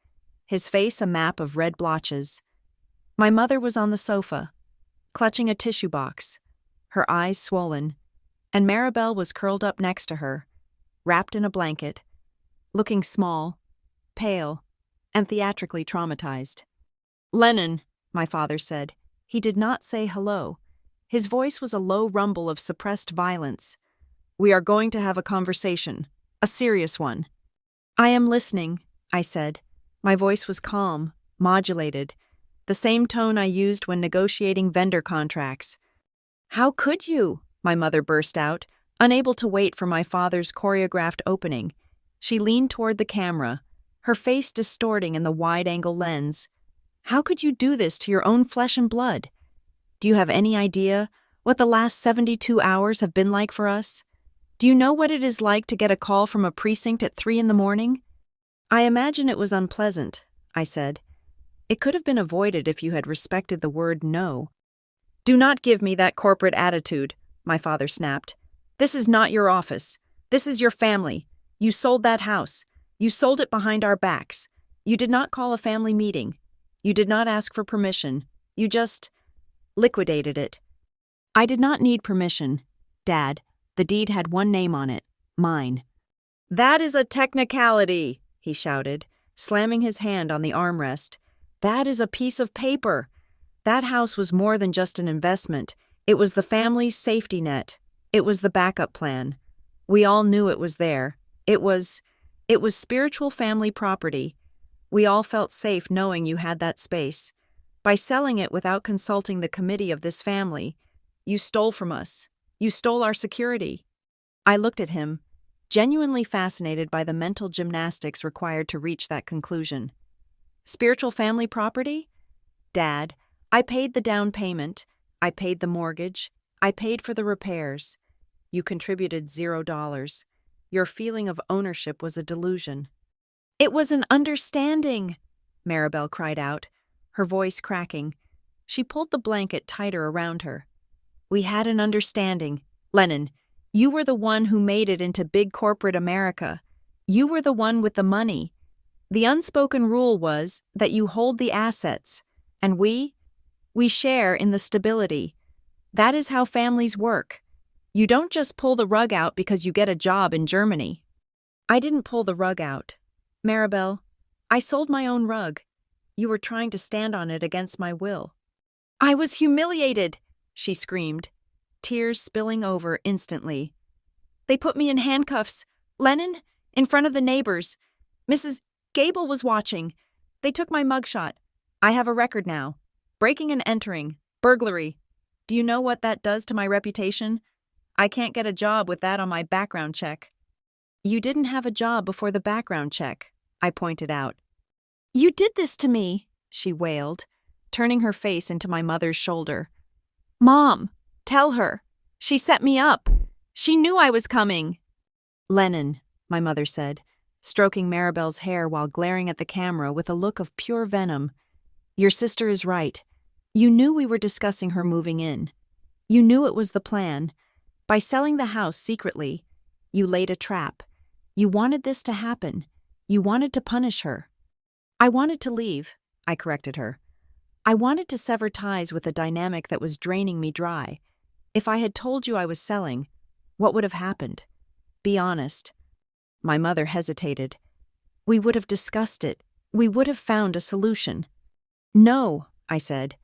his face a map of red blotches. My mother was on the sofa, clutching a tissue box, her eyes swollen, and Maribel was curled up next to her, wrapped in a blanket, looking small, pale, and theatrically traumatized. "Lennon," my father said. He did not say hello. His voice was a low rumble of suppressed violence. "We are going to have a conversation, a serious one." "I am listening," I said. My voice was calm, modulated, the same tone I used when negotiating vendor contracts. "How could you?" my mother burst out, unable to wait for my father's choreographed opening. She leaned toward the camera, her face distorting in the wide-angle lens. "How could you do this to your own flesh and blood? Do you have any idea what the last 72 hours have been like for us? Do you know what it is like to get a call from a precinct at 3 in the morning? "I imagine it was unpleasant," I said. "It could have been avoided if you had respected the word no." "Do not give me that corporate attitude," my father snapped. "This is not your office. This is your family. You sold that house. You sold it behind our backs. You did not call a family meeting. You did not ask for permission. You just liquidated it." "I did not need permission, Dad. The deed had one name on it, mine." "That is a technicality," he shouted, slamming his hand on the armrest. "That is a piece of paper. That house was more than just an investment. It was the family's safety net. It was the backup plan. We all knew it was there. It was spiritual family property. We all felt safe knowing you had that space. By selling it without consulting the committee of this family, you stole from us. You stole our security." I looked at him, genuinely fascinated by the mental gymnastics required to reach that conclusion. "Spiritual family property? Dad, I paid the down payment. I paid the mortgage. I paid for the repairs. You contributed $0. Your feeling of ownership was a delusion." "It was an understanding," Maribel cried out, her voice cracking. She pulled the blanket tighter around her. "We had an understanding. Lennon, you were the one who made it into big corporate America. You were the one with the money. The unspoken rule was that you hold the assets, and we share in the stability. That is how families work. You don't just pull the rug out because you get a job in Germany." "I didn't pull the rug out. Maribel, I sold my own rug. You were trying to stand on it against my will." "I was humiliated," she screamed, tears spilling over instantly. "They put me in handcuffs. Lennon, in front of the neighbors. Mrs. Gable was watching. They took my mugshot. I have a record now. Breaking and entering. Burglary. Do you know what that does to my reputation? I can't get a job with that on my background check." "You didn't have a job before the background check," I pointed out. "You did this to me," she wailed, turning her face into my mother's shoulder. "Mom, tell her. She set me up. She knew I was coming." "Lennon," my mother said, stroking Maribel's hair while glaring at the camera with a look of pure venom. "Your sister is right. You knew we were discussing her moving in. You knew it was the plan. By selling the house secretly, you laid a trap. You wanted this to happen. You wanted to punish her." "I wanted to leave," I corrected her. "I wanted to sever ties with a dynamic that was draining me dry. If I had told you I was selling, what would have happened? Be honest." My mother hesitated. We would have discussed it. We would have found a solution. No, I said.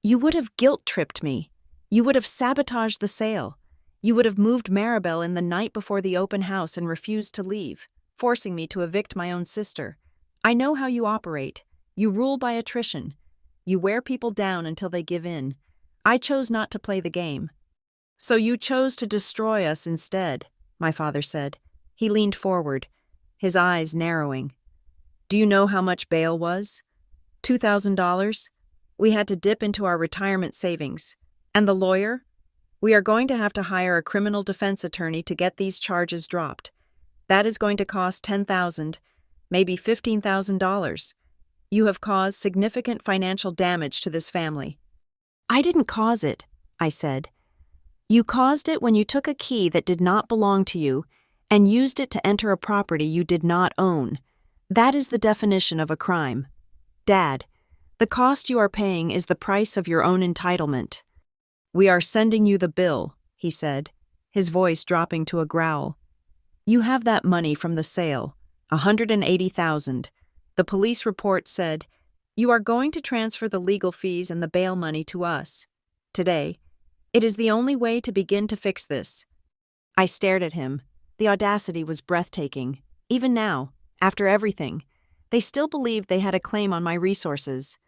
You would have guilt-tripped me. You would have sabotaged the sale. You would have moved Maribel in the night before the open house and refused to leave, forcing me to evict my own sister. I know how you operate. You rule by attrition. You wear people down until they give in. I chose not to play the game. So you chose to destroy us instead, my father said. He leaned forward, his eyes narrowing. Do you know how much bail was? $2,000? We had to dip into our retirement savings. And the lawyer? We are going to have to hire a criminal defense attorney to get these charges dropped. That is going to cost $10,000, maybe $15,000. You have caused significant financial damage to this family. I didn't cause it, I said. You caused it when you took a key that did not belong to you and used it to enter a property you did not own. That is the definition of a crime. Dad, the cost you are paying is the price of your own entitlement. We are sending you the bill, he said, his voice dropping to a growl. You have that money from the sale, $180,000. The police report said, you are going to transfer the legal fees and the bail money to us. Today, it is the only way to begin to fix this. I stared at him. The audacity was breathtaking. Even now, after everything, they still believed they had a claim on my resources.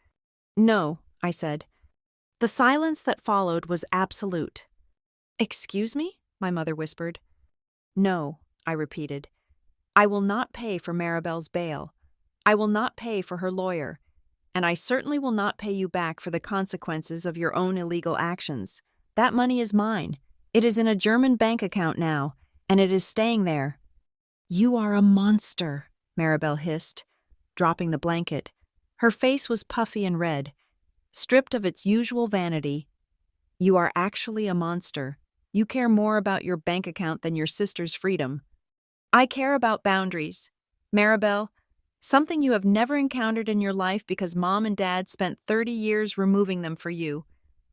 No, I said. The silence that followed was absolute. Excuse me? My mother whispered. No, I repeated. I will not pay for Maribel's bail. I will not pay for her lawyer. And I certainly will not pay you back for the consequences of your own illegal actions. That money is mine. It is in a German bank account now, and it is staying there. You are a monster, Maribel hissed, dropping the blanket. Her face was puffy and red, stripped of its usual vanity. You are actually a monster. You care more about your bank account than your sister's freedom. I care about boundaries. Maribel, something you have never encountered in your life because Mom and Dad spent 30 years removing them for you.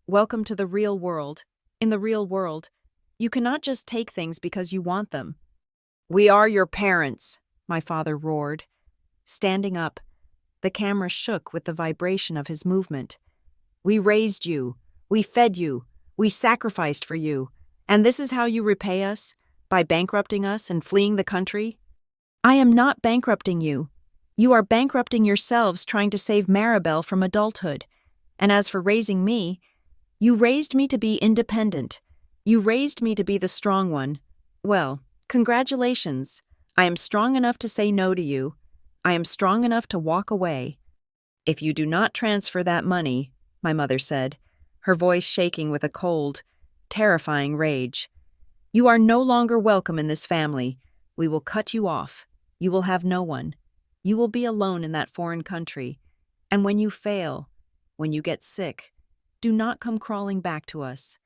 Welcome to the real world. In the real world, you cannot just take things because you want them. We are your parents, my father roared. Standing up, the camera shook with the vibration of his movement. We raised you. We fed you. We sacrificed for you. And this is how you repay us? By bankrupting us and fleeing the country? I am not bankrupting you. You are bankrupting yourselves trying to save Maribel from adulthood. And as for raising me, you raised me to be independent. You raised me to be the strong one. Well, congratulations. I am strong enough to say no to you. I am strong enough to walk away. If you do not transfer that money, my mother said, her voice shaking with a cold, terrifying rage, you are no longer welcome in this family. We will cut you off. You will have no one. You will be alone in that foreign country. And when you fail, when you get sick, do not come crawling back to us.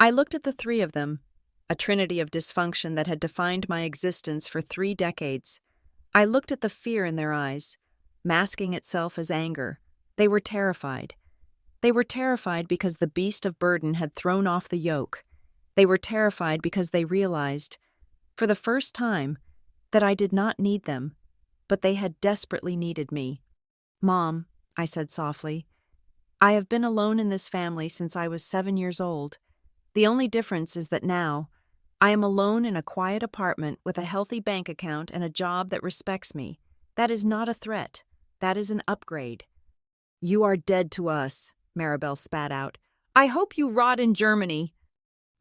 I looked at the three of them, a trinity of dysfunction that had defined my existence for 3 decades. I looked at the fear in their eyes, masking itself as anger. They were terrified. They were terrified because the beast of burden had thrown off the yoke. They were terrified because they realized, for the first time, that I did not need them, but they had desperately needed me. Mom, I said softly, I have been alone in this family since I was 7 years old. The only difference is that now, I am alone in a quiet apartment with a healthy bank account and a job that respects me. That is not a threat. That is an upgrade. You are dead to us, Maribel spat out. I hope you rot in Germany.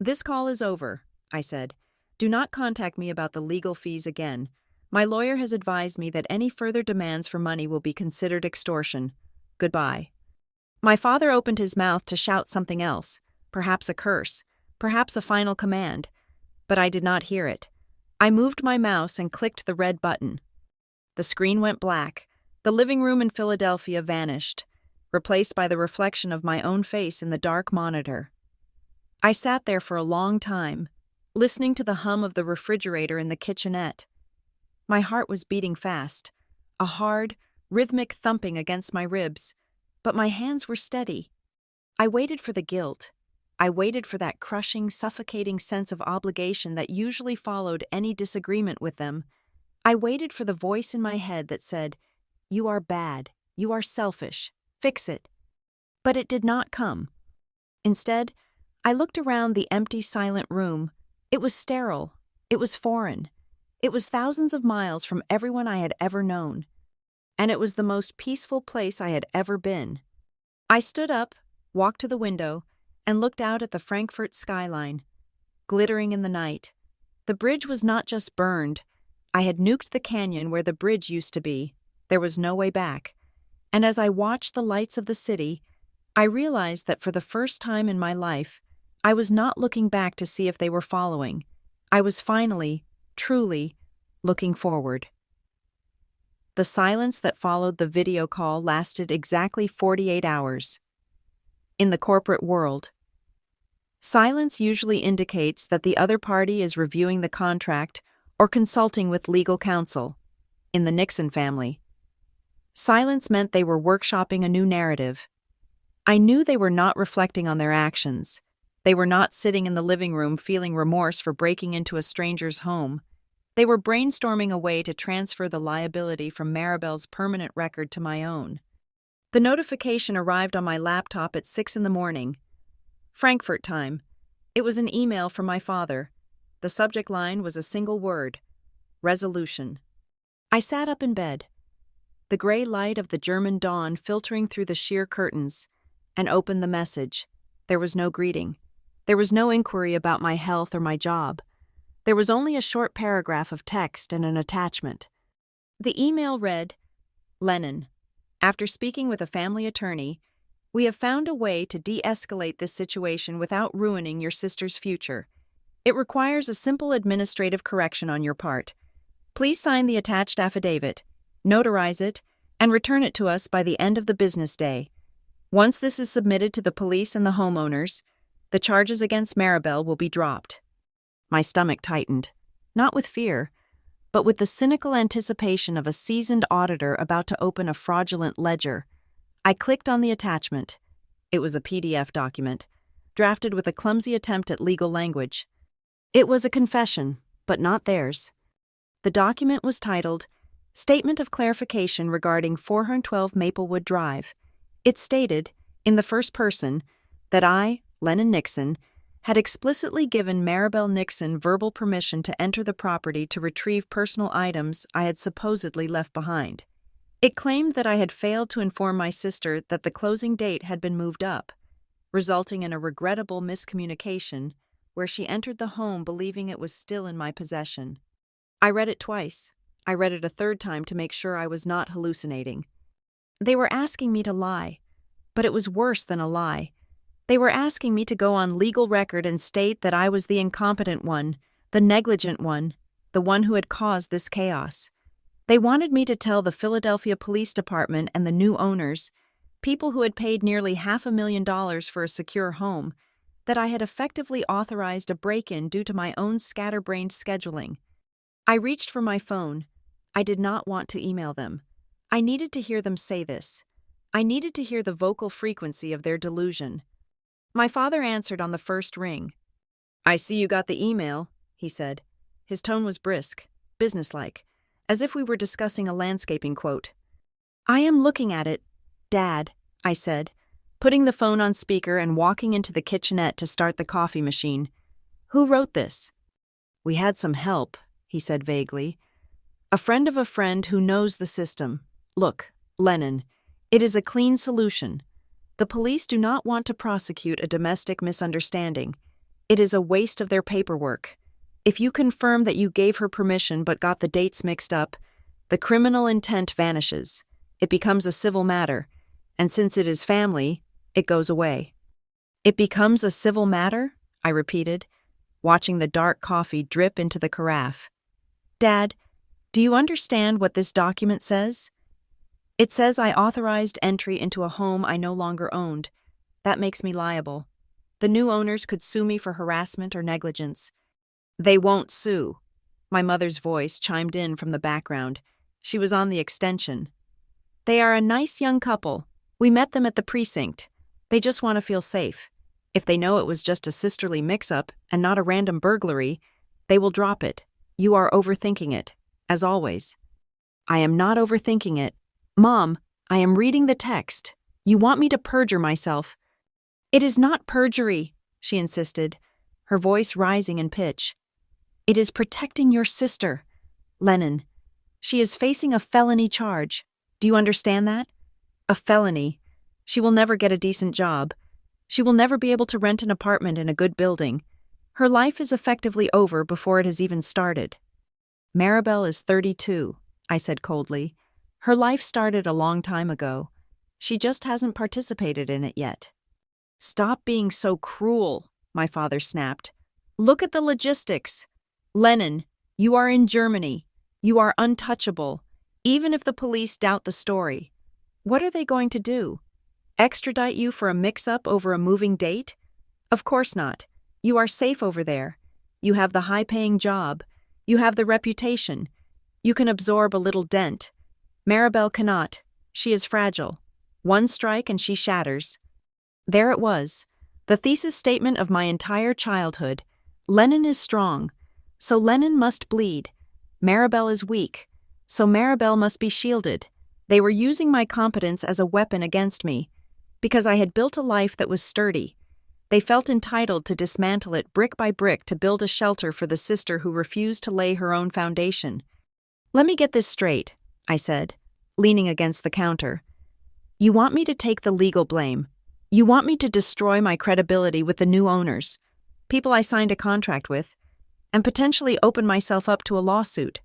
This call is over, I said. Do not contact me about the legal fees again. My lawyer has advised me that any further demands for money will be considered extortion. Goodbye. My father opened his mouth to shout something else, perhaps a curse, perhaps a final command, but I did not hear it. I moved my mouse and clicked the red button. The screen went black. The living room in Philadelphia vanished, replaced by the reflection of my own face in the dark monitor. I sat there for a long time, listening to the hum of the refrigerator in the kitchenette. My heart was beating fast, a hard, rhythmic thumping against my ribs, but my hands were steady. I waited for the guilt. I waited for that crushing, suffocating sense of obligation that usually followed any disagreement with them, I waited for the voice in my head that said, "You are bad. You are selfish. Fix it." But it did not come. Instead, I looked around the empty, silent room. It was sterile. It was foreign. It was thousands of miles from everyone I had ever known. And it was the most peaceful place I had ever been. I stood up, walked to the window, and looked out at the Frankfurt skyline, glittering in the night. The bridge was not just burned. I had nuked the canyon where the bridge used to be. There was no way back. And as I watched the lights of the city, I realized that for the first time in my life, I was not looking back to see if they were following. I was finally, truly, looking forward. The silence that followed the video call lasted exactly 48 hours. In the corporate world, silence usually indicates that the other party is reviewing the contract or consulting with legal counsel. In the Nixon family, silence meant they were workshopping a new narrative. I knew they were not reflecting on their actions. They were not sitting in the living room feeling remorse for breaking into a stranger's home. They were brainstorming a way to transfer the liability from Maribel's permanent record to my own. The notification arrived on my laptop at 6 a.m. Frankfurt time. It was an email from my father. The subject line was a single word: resolution. I sat up in bed, the gray light of the German dawn filtering through the sheer curtains, and opened the message. There was no greeting. There was no inquiry about my health or my job. There was only a short paragraph of text and an attachment. The email read, "Lennon, after speaking with a family attorney, we have found a way to de-escalate this situation without ruining your sister's future. It requires a simple administrative correction on your part. Please sign the attached affidavit, notarize it, and return it to us by the end of the business day. Once this is submitted to the police and the homeowners, the charges against Maribel will be dropped." My stomach tightened, not with fear, but with the cynical anticipation of a seasoned auditor about to open a fraudulent ledger. I clicked on the attachment. It was a PDF document, drafted with a clumsy attempt at legal language. It was a confession, but not theirs. The document was titled, "Statement of Clarification Regarding 412 Maplewood Drive." It stated, in the first person, that I, Lennon Nixon, had explicitly given Maribel Nixon verbal permission to enter the property to retrieve personal items I had supposedly left behind. It claimed that I had failed to inform my sister that the closing date had been moved up, resulting in a regrettable miscommunication where she entered the home believing it was still in my possession. I read it twice. I read it a third time to make sure I was not hallucinating. They were asking me to lie, but it was worse than a lie. They were asking me to go on legal record and state that I was the incompetent one, the negligent one, the one who had caused this chaos. They wanted me to tell the Philadelphia Police Department and the new owners, people who had paid nearly $500,000 for a secure home, that I had effectively authorized a break-in due to my own scatterbrained scheduling. I reached for my phone. I did not want to email them. I needed to hear them say this. I needed to hear the vocal frequency of their delusion. My father answered on the first ring. "I see you got the email," he said. His tone was brisk, businesslike, as if we were discussing a landscaping quote. "I am looking at it, Dad," I said, putting the phone on speaker and walking into the kitchenette to start the coffee machine. "Who wrote this?" "We had some help," he said vaguely. "A friend of a friend who knows the system. Look, Lennon, it is a clean solution. The police do not want to prosecute a domestic misunderstanding. It is a waste of their paperwork. If you confirm that you gave her permission but got the dates mixed up, the criminal intent vanishes. It becomes a civil matter, and since it is family, it goes away." "It becomes a civil matter?" I repeated, watching the dark coffee drip into the carafe. "Dad, do you understand what this document says? It says I authorized entry into a home I no longer owned. That makes me liable. The new owners could sue me for harassment or negligence." "They won't sue." My mother's voice chimed in from the background. She was on the extension. "They are a nice young couple. We met them at the precinct. They just want to feel safe. If they know it was just a sisterly mix-up and not a random burglary, they will drop it. You are overthinking it. as always. I am not overthinking it. Mom, I am reading the text. You want me to perjure myself. It is not perjury, she insisted, her voice rising in pitch. It is protecting your sister, Lennon. She is facing a felony charge. Do you understand that? A felony. She will never get a decent job. She will never be able to rent an apartment in a good building. Her life is effectively over before it has even started. Maribel is 32, I said coldly. Her life started a long time ago. She just hasn't participated in it yet. Stop being so cruel, my father snapped. Look at the logistics. Lennon, you are in Germany. You are untouchable, even if the police doubt the story. What are they going to do? Extradite you for a mix-up over a moving date? Of course not. You are safe over there. You have the high-paying job. You have the reputation. You can absorb a little dent. Maribel cannot. She is fragile. One strike and she shatters. There it was, the thesis statement of my entire childhood. Lennon is strong, so Lennon must bleed. Maribel is weak, so Maribel must be shielded. They were using my competence as a weapon against me, because I had built a life that was sturdy. They felt entitled to dismantle it brick by brick to build a shelter for the sister who refused to lay her own foundation. Let me get this straight, I said, leaning against the counter. You want me to take the legal blame. You want me to destroy my credibility with the new owners, people I signed a contract with, and potentially open myself up to a lawsuit,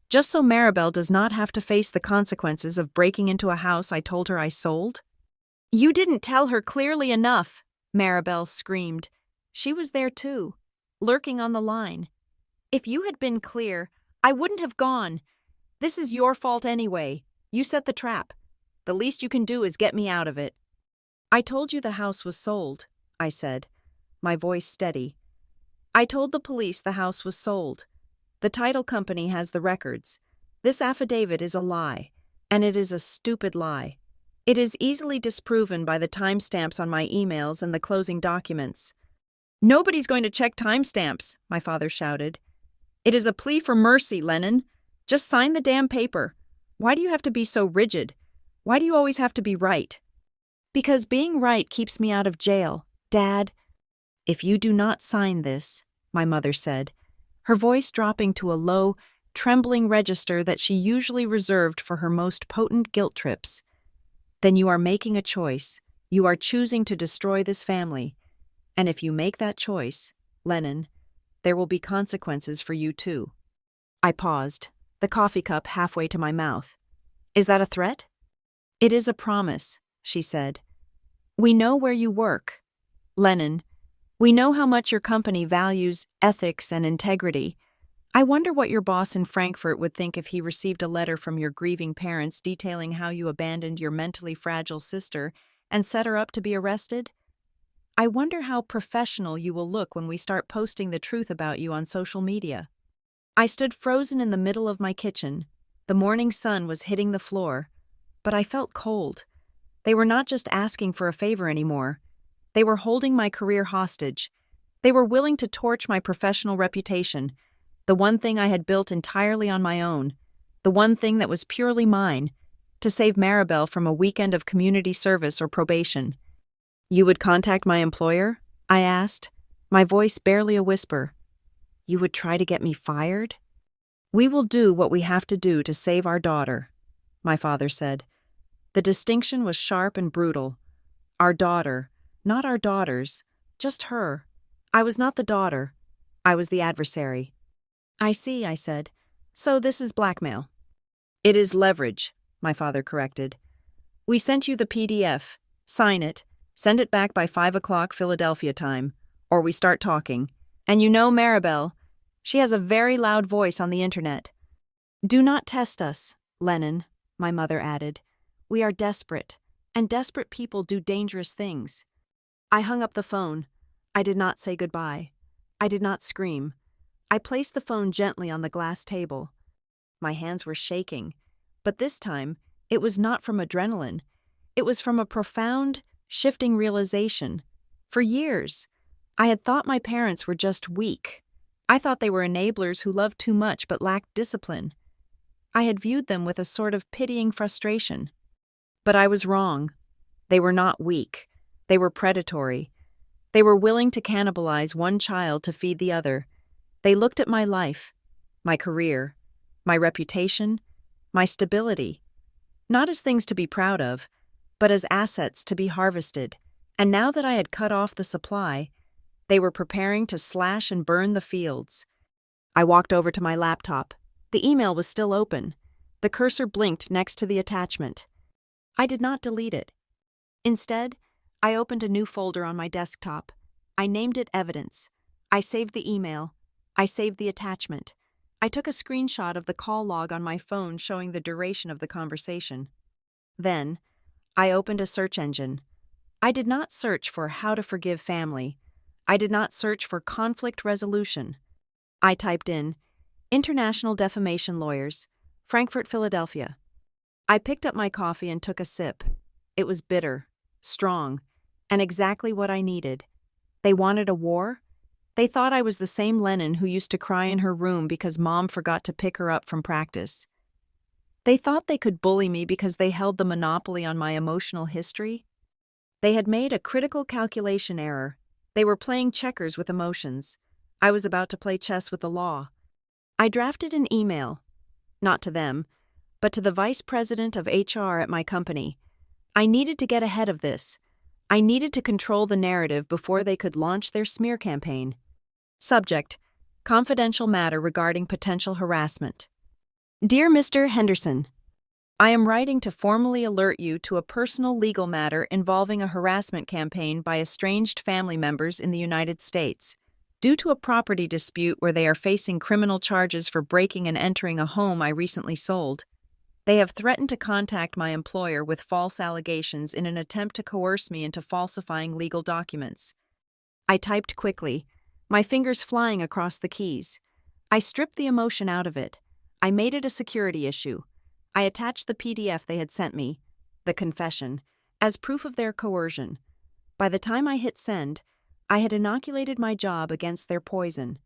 just so Maribel does not have to face the consequences of breaking into a house I told her I sold? You didn't tell her clearly enough, Maribel screamed. She was there too, lurking on the line. If you had been clear, I wouldn't have gone. This is your fault anyway. You set the trap. The least you can do is get me out of it. I told you the house was sold, I said, my voice steady. I told the police the house was sold. The title company has the records. This affidavit is a lie, and it is a stupid lie. It is easily disproven by the timestamps on my emails and the closing documents. Nobody's going to check timestamps, my father shouted. It is a plea for mercy, Lennon. Just sign the damn paper. Why do you have to be so rigid? Why do you always have to be right? Because being right keeps me out of jail, Dad. If you do not sign this, my mother said, her voice dropping to a low, trembling register that she usually reserved for her most potent guilt trips, then you are making a choice. You are choosing to destroy this family. And if you make that choice, Lennon, there will be consequences for you too. I paused, the coffee cup halfway to my mouth. Is that a threat? It is a promise, she said. We know where you work. Lennon, we know how much your company values ethics and integrity. I wonder what your boss in Frankfurt would think if he received a letter from your grieving parents detailing how you abandoned your mentally fragile sister and set her up to be arrested. I wonder how professional you will look when we start posting the truth about you on social media. I stood frozen in the middle of my kitchen. The morning sun was hitting the floor, but I felt cold. They were not just asking for a favor anymore. They were holding my career hostage. They were willing to torch my professional reputation, the one thing I had built entirely on my own, the one thing that was purely mine, to save Maribel from a weekend of community service or probation. You would contact my employer? I asked, my voice barely a whisper. You would try to get me fired? We will do what we have to do to save our daughter, my father said. The distinction was sharp and brutal. Our daughter, not our daughters, just her. I was not the daughter. I was the adversary. I see, I said. So this is blackmail. It is leverage, my father corrected. We sent you the PDF. Sign it. Send it back by 5 o'clock Philadelphia time, or we start talking. And you know Maribel. She has a very loud voice on the internet. Do not test us, Lennon, my mother added. We are desperate, and desperate people do dangerous things. I hung up the phone. I did not say goodbye. I did not scream. I placed the phone gently on the glass table. My hands were shaking, but this time it was not from adrenaline. It was from a profound, shifting realization. For years, I had thought my parents were just weak. I thought they were enablers who loved too much but lacked discipline. I had viewed them with a sort of pitying frustration. But I was wrong. They were not weak. They were predatory. They were willing to cannibalize one child to feed the other. They looked at my life, my career, my reputation, my stability, not as things to be proud of, but as assets to be harvested. And now that I had cut off the supply, they were preparing to slash and burn the fields. I walked over to my laptop. The email was still open. The cursor blinked next to the attachment. I did not delete it. Instead, I opened a new folder on my desktop. I named it Evidence. I saved the email. I saved the attachment. I took a screenshot of the call log on my phone showing the duration of the conversation. Then, I opened a search engine. I did not search for how to forgive family. I did not search for conflict resolution. I typed in International Defamation Lawyers, Frankfurt, Philadelphia. I picked up my coffee and took a sip. It was bitter, strong, and exactly what I needed. They wanted a war? They thought I was the same Lenin who used to cry in her room because Mom forgot to pick her up from practice. They thought they could bully me because they held the monopoly on my emotional history. They had made a critical calculation error. They were playing checkers with emotions. I was about to play chess with the law. I drafted an email, not to them, but to the vice president of HR at my company. I needed to get ahead of this. I needed to control the narrative before they could launch their smear campaign. Subject: confidential matter regarding potential harassment. Dear Mr. Henderson, I am writing to formally alert you to a personal legal matter involving a harassment campaign by estranged family members in the United States. Due to a property dispute where they are facing criminal charges for breaking and entering a home I recently sold, they have threatened to contact my employer with false allegations in an attempt to coerce me into falsifying legal documents. I typed quickly, my fingers flying across the keys. I stripped the emotion out of it. I made it a security issue. I attached the PDF they had sent me, the confession, as proof of their coercion. By the time I hit send, I had inoculated my job against their poison.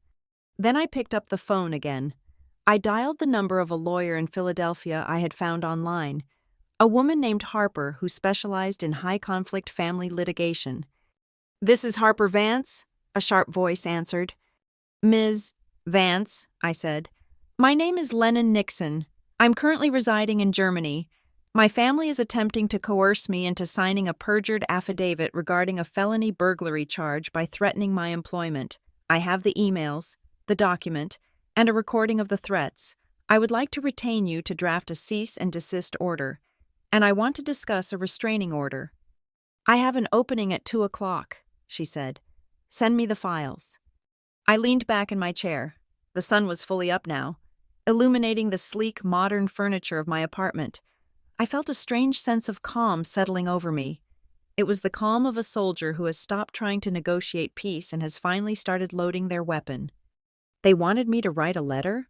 Then I picked up the phone again. I dialed the number of a lawyer in Philadelphia I had found online, a woman named Harper who specialized in high-conflict family litigation. "This is Harper Vance," a sharp voice answered. "Ms. Vance," I said, "my name is Lennon Nixon. I'm currently residing in Germany. My family is attempting to coerce me into signing a perjured affidavit regarding a felony burglary charge by threatening my employment. I have the emails, the document, and a recording of the threats. I would like to retain you to draft a cease and desist order, and I want to discuss a restraining order." "I have an opening at 2 o'clock, she said. "Send me the files." I leaned back in my chair. The sun was fully up now, illuminating the sleek, modern furniture of my apartment. I felt a strange sense of calm settling over me. It was the calm of a soldier who has stopped trying to negotiate peace and has finally started loading their weapon. They wanted me to write a letter?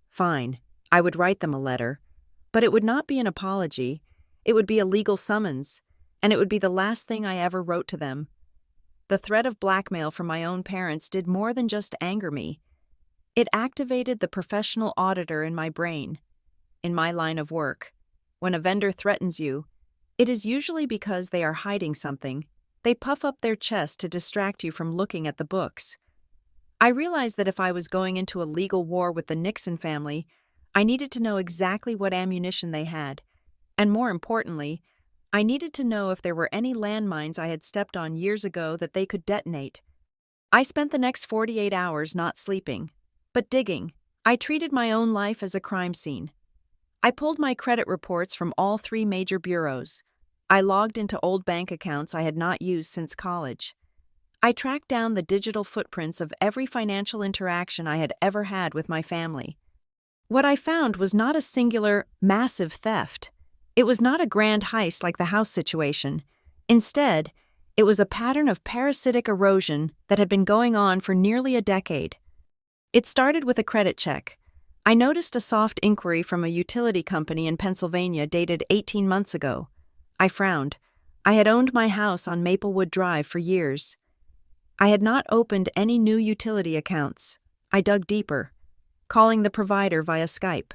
Fine, I would write them a letter. But it would not be an apology. It would be a legal summons, and it would be the last thing I ever wrote to them. The threat of blackmail from my own parents did more than just anger me. It activated the professional auditor in my brain. In my line of work, when a vendor threatens you, it is usually because they are hiding something. They puff up their chest to distract you from looking at the books. I realized that if I was going into a legal war with the Nixon family, I needed to know exactly what ammunition they had, and more importantly, I needed to know if there were any landmines I had stepped on years ago that they could detonate. I spent the next 48 hours not sleeping, but digging. I treated my own life as a crime scene. I pulled my credit reports from all 3 major bureaus. I logged into old bank accounts I had not used since college. I tracked down the digital footprints of every financial interaction I had ever had with my family. What I found was not a singular, massive theft. It was not a grand heist like the house situation. Instead, it was a pattern of parasitic erosion that had been going on for nearly a decade. It started with a credit check. I noticed a soft inquiry from a utility company in Pennsylvania dated 18 months ago. I frowned. I had owned my house on Maplewood Drive for years. I had not opened any new utility accounts. I dug deeper, calling the provider via Skype.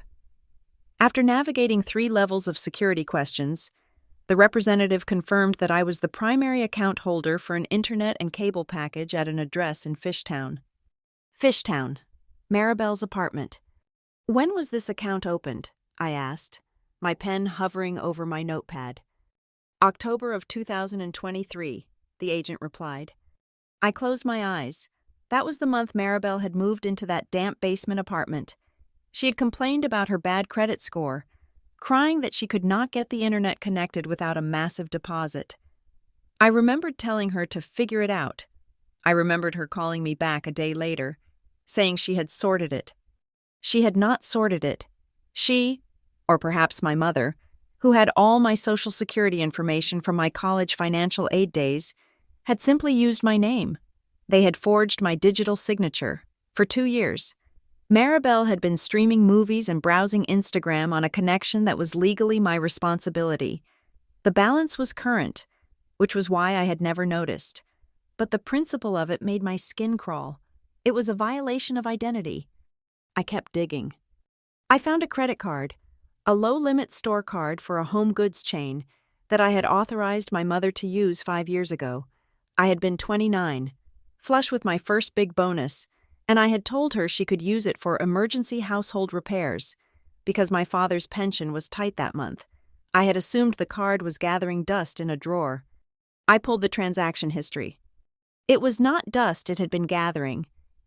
After navigating 3 levels of security questions, the representative confirmed that I was the primary account holder for an internet and cable package at an address in Fishtown. Fishtown, Maribel's apartment. When was this account opened? I asked, my pen hovering over my notepad. October of 2023, the agent replied. I closed my eyes. That was the month Maribel had moved into that damp basement apartment. She had complained about her bad credit score, crying that she could not get the internet connected without a massive deposit. I remembered telling her to figure it out. I remembered her calling me back a day later, saying she had sorted it. She had not sorted it. She, or perhaps my mother, who had all my Social Security information from my college financial aid days, had simply used my name. They had forged my digital signature. For 2 years, Maribel had been streaming movies and browsing Instagram on a connection that was legally my responsibility. The balance was current, which was why I had never noticed. But the principle of it made my skin crawl. It was a violation of identity. I kept digging. I found a credit card, a low-limit store card for a home goods chain that I had authorized my mother to use 5 years ago. I had been 29, flush with my first big bonus, and I had told her she could use it for emergency household repairs because my father's pension was tight that month. I had assumed the card was gathering dust in a drawer. I pulled the transaction history. It was not dust it had been gathering.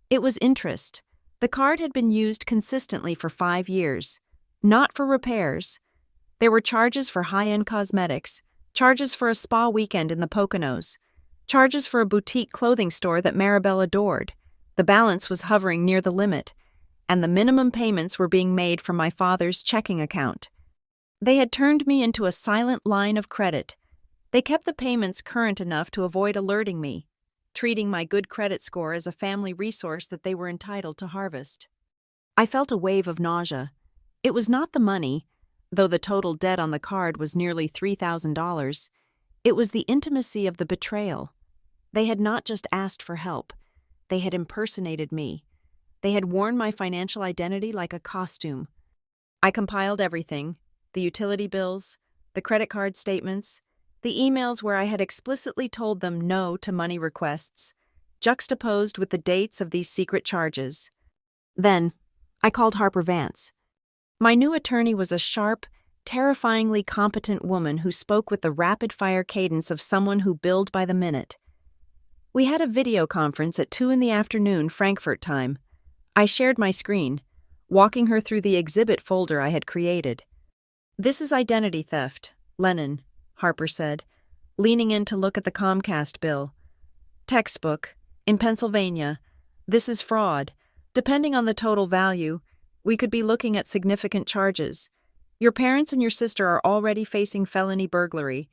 It was interest. The card had been used consistently for 5 years, not for repairs. There were charges for high-end cosmetics, charges for a spa weekend in the Poconos, charges for a boutique clothing store that Maribel adored. The balance was hovering near the limit, and the minimum payments were being made from my father's checking account. They had turned me into a silent line of credit. They kept the payments current enough to avoid alerting me, treating my good credit score as a family resource that they were entitled to harvest. I felt a wave of nausea. It was not the money, though the total debt on the card was nearly $3,000. It was the intimacy of the betrayal. They had not just asked for help. They had impersonated me. They had worn my financial identity like a costume. I compiled everything, the utility bills, the credit card statements, the emails where I had explicitly told them no to money requests, juxtaposed with the dates of these secret charges. Then, I called Harper Vance. My new attorney was a sharp, terrifyingly competent woman who spoke with the rapid-fire cadence of someone who billed by the minute. We had a video conference at 2 p.m. Frankfurt time. I shared my screen, walking her through the exhibit folder I had created. This is identity theft, Lennon, Harper said, leaning in to look at the Comcast bill. Textbook, in Pennsylvania. This is fraud. Depending on the total value, we could be looking at significant charges. Your parents and your sister are already facing felony burglary.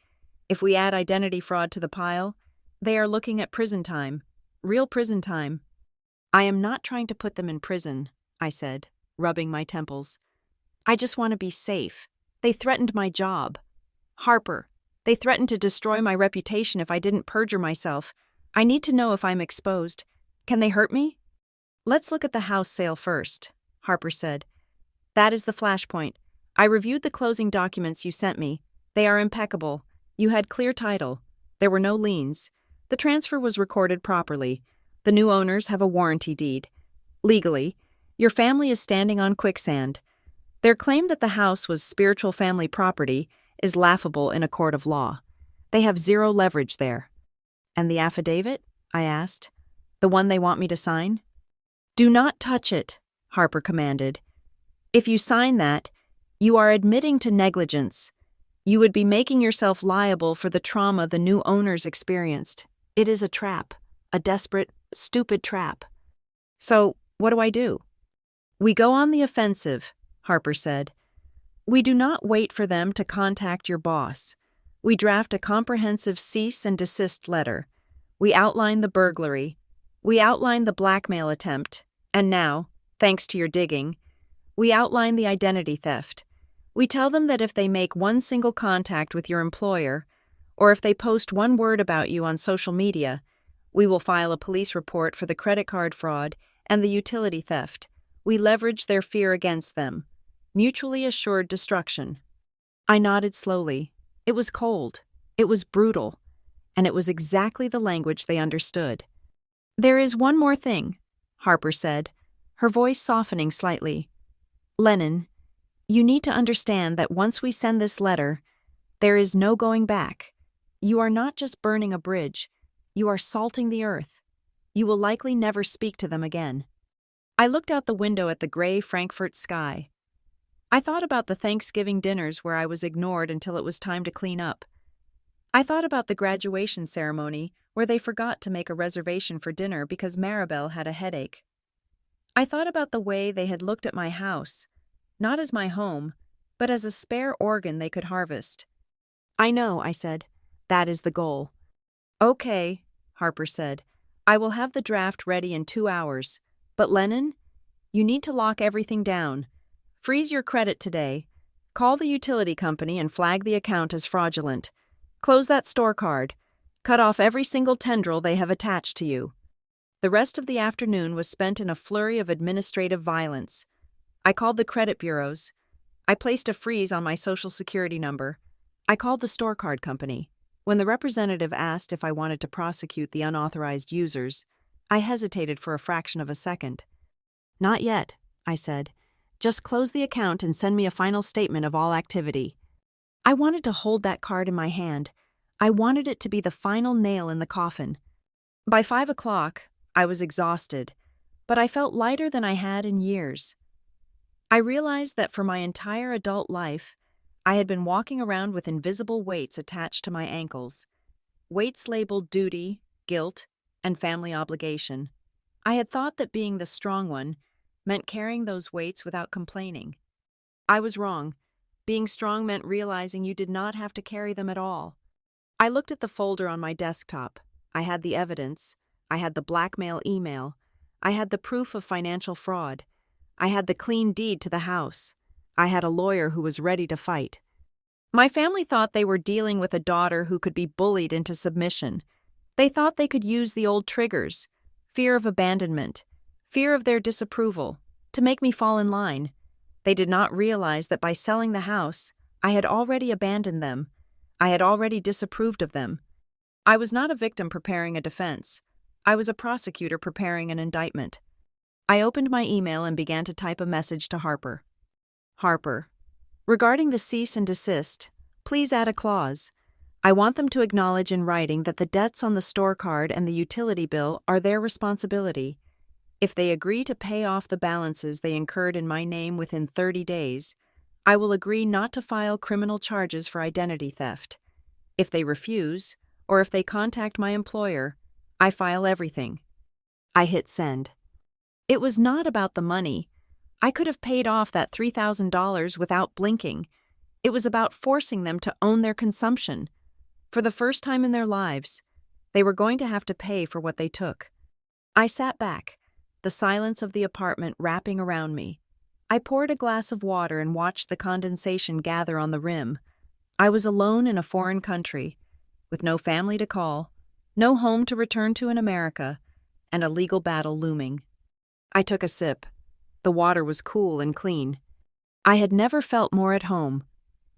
If we add identity fraud to the pile, they are looking at prison time. Real prison time. I am not trying to put them in prison, I said, rubbing my temples. I just want to be safe. They threatened my job. Harper, they threatened to destroy my reputation if I didn't perjure myself. I need to know if I'm exposed. Can they hurt me? Let's look at the house sale first, Harper said. That is the flashpoint. I reviewed the closing documents you sent me. They are impeccable. You had clear title. There were no liens. The transfer was recorded properly. The new owners have a warranty deed. Legally, your family is standing on quicksand. Their claim that the house was spiritual family property is laughable in a court of law. They have zero leverage there. And the affidavit? I asked. The one they want me to sign? Do not touch it, Harper commanded. If you sign that, you are admitting to negligence. You would be making yourself liable for the trauma the new owners experienced. It is a trap, a desperate, stupid trap. So, what do I do? We go on the offensive, Harper said. We do not wait for them to contact your boss. We draft a comprehensive cease and desist letter. We outline the burglary. We outline the blackmail attempt. And now, thanks to your digging, we outline the identity theft. We tell them that if they make one single contact with your employer, or if they post one word about you on social media, we will file a police report for the credit card fraud and the utility theft. We leverage their fear against them. Mutually assured destruction. I nodded slowly. It was cold. It was brutal. And it was exactly the language they understood. "There is one more thing," Harper said, her voice softening slightly. "Lennon, you need to understand that once we send this letter, there is no going back. You are not just burning a bridge, you are salting the earth. You will likely never speak to them again." I looked out the window at the gray Frankfurt sky. I thought about the Thanksgiving dinners where I was ignored until it was time to clean up. I thought about the graduation ceremony where they forgot to make a reservation for dinner because Maribel had a headache. I thought about the way they had looked at my house, not as my home, but as a spare organ they could harvest. "I know," I said. "That is the goal." "Okay," Harper said. "I will have the draft ready in 2 hours. But Lennon, you need to lock everything down. Freeze your credit today. Call the utility company and flag the account as fraudulent. Close that store card. Cut off every single tendril they have attached to you." The rest of the afternoon was spent in a flurry of administrative violence. I called the credit bureaus. I placed a freeze on my Social Security number. I called the store card company. When the representative asked if I wanted to prosecute the unauthorized users, I hesitated for a fraction of a second. "Not yet," I said. "Just close the account and send me a final statement of all activity." I wanted to hold that card in my hand. I wanted it to be the final nail in the coffin. By 5 o'clock, I was exhausted, but I felt lighter than I had in years. I realized that for my entire adult life, I had been walking around with invisible weights attached to my ankles. Weights labeled duty, guilt, and family obligation. I had thought that being the strong one meant carrying those weights without complaining. I was wrong. Being strong meant realizing you did not have to carry them at all. I looked at the folder on my desktop. I had the evidence. I had the blackmail email. I had the proof of financial fraud. I had the clean deed to the house. I had a lawyer who was ready to fight. My family thought they were dealing with a daughter who could be bullied into submission. They thought they could use the old triggers, fear of abandonment, fear of their disapproval, to make me fall in line. They did not realize that by selling the house, I had already abandoned them. I had already disapproved of them. I was not a victim preparing a defense. I was a prosecutor preparing an indictment. I opened my email and began to type a message to Harper. "Harper, regarding the cease and desist, please add a clause. I want them to acknowledge in writing that the debts on the store card and the utility bill are their responsibility. If they agree to pay off the balances they incurred in my name within 30 days, I will agree not to file criminal charges for identity theft. If they refuse, or if they contact my employer, I file everything." I hit send. It was not about the money. I could have paid off that $3,000 without blinking. It was about forcing them to own their consumption. For the first time in their lives, they were going to have to pay for what they took. I sat back, the silence of the apartment wrapping around me. I poured a glass of water and watched the condensation gather on the rim. I was alone in a foreign country, with no family to call, no home to return to in America, and a legal battle looming. I took a sip. The water was cool and clean. I had never felt more at home.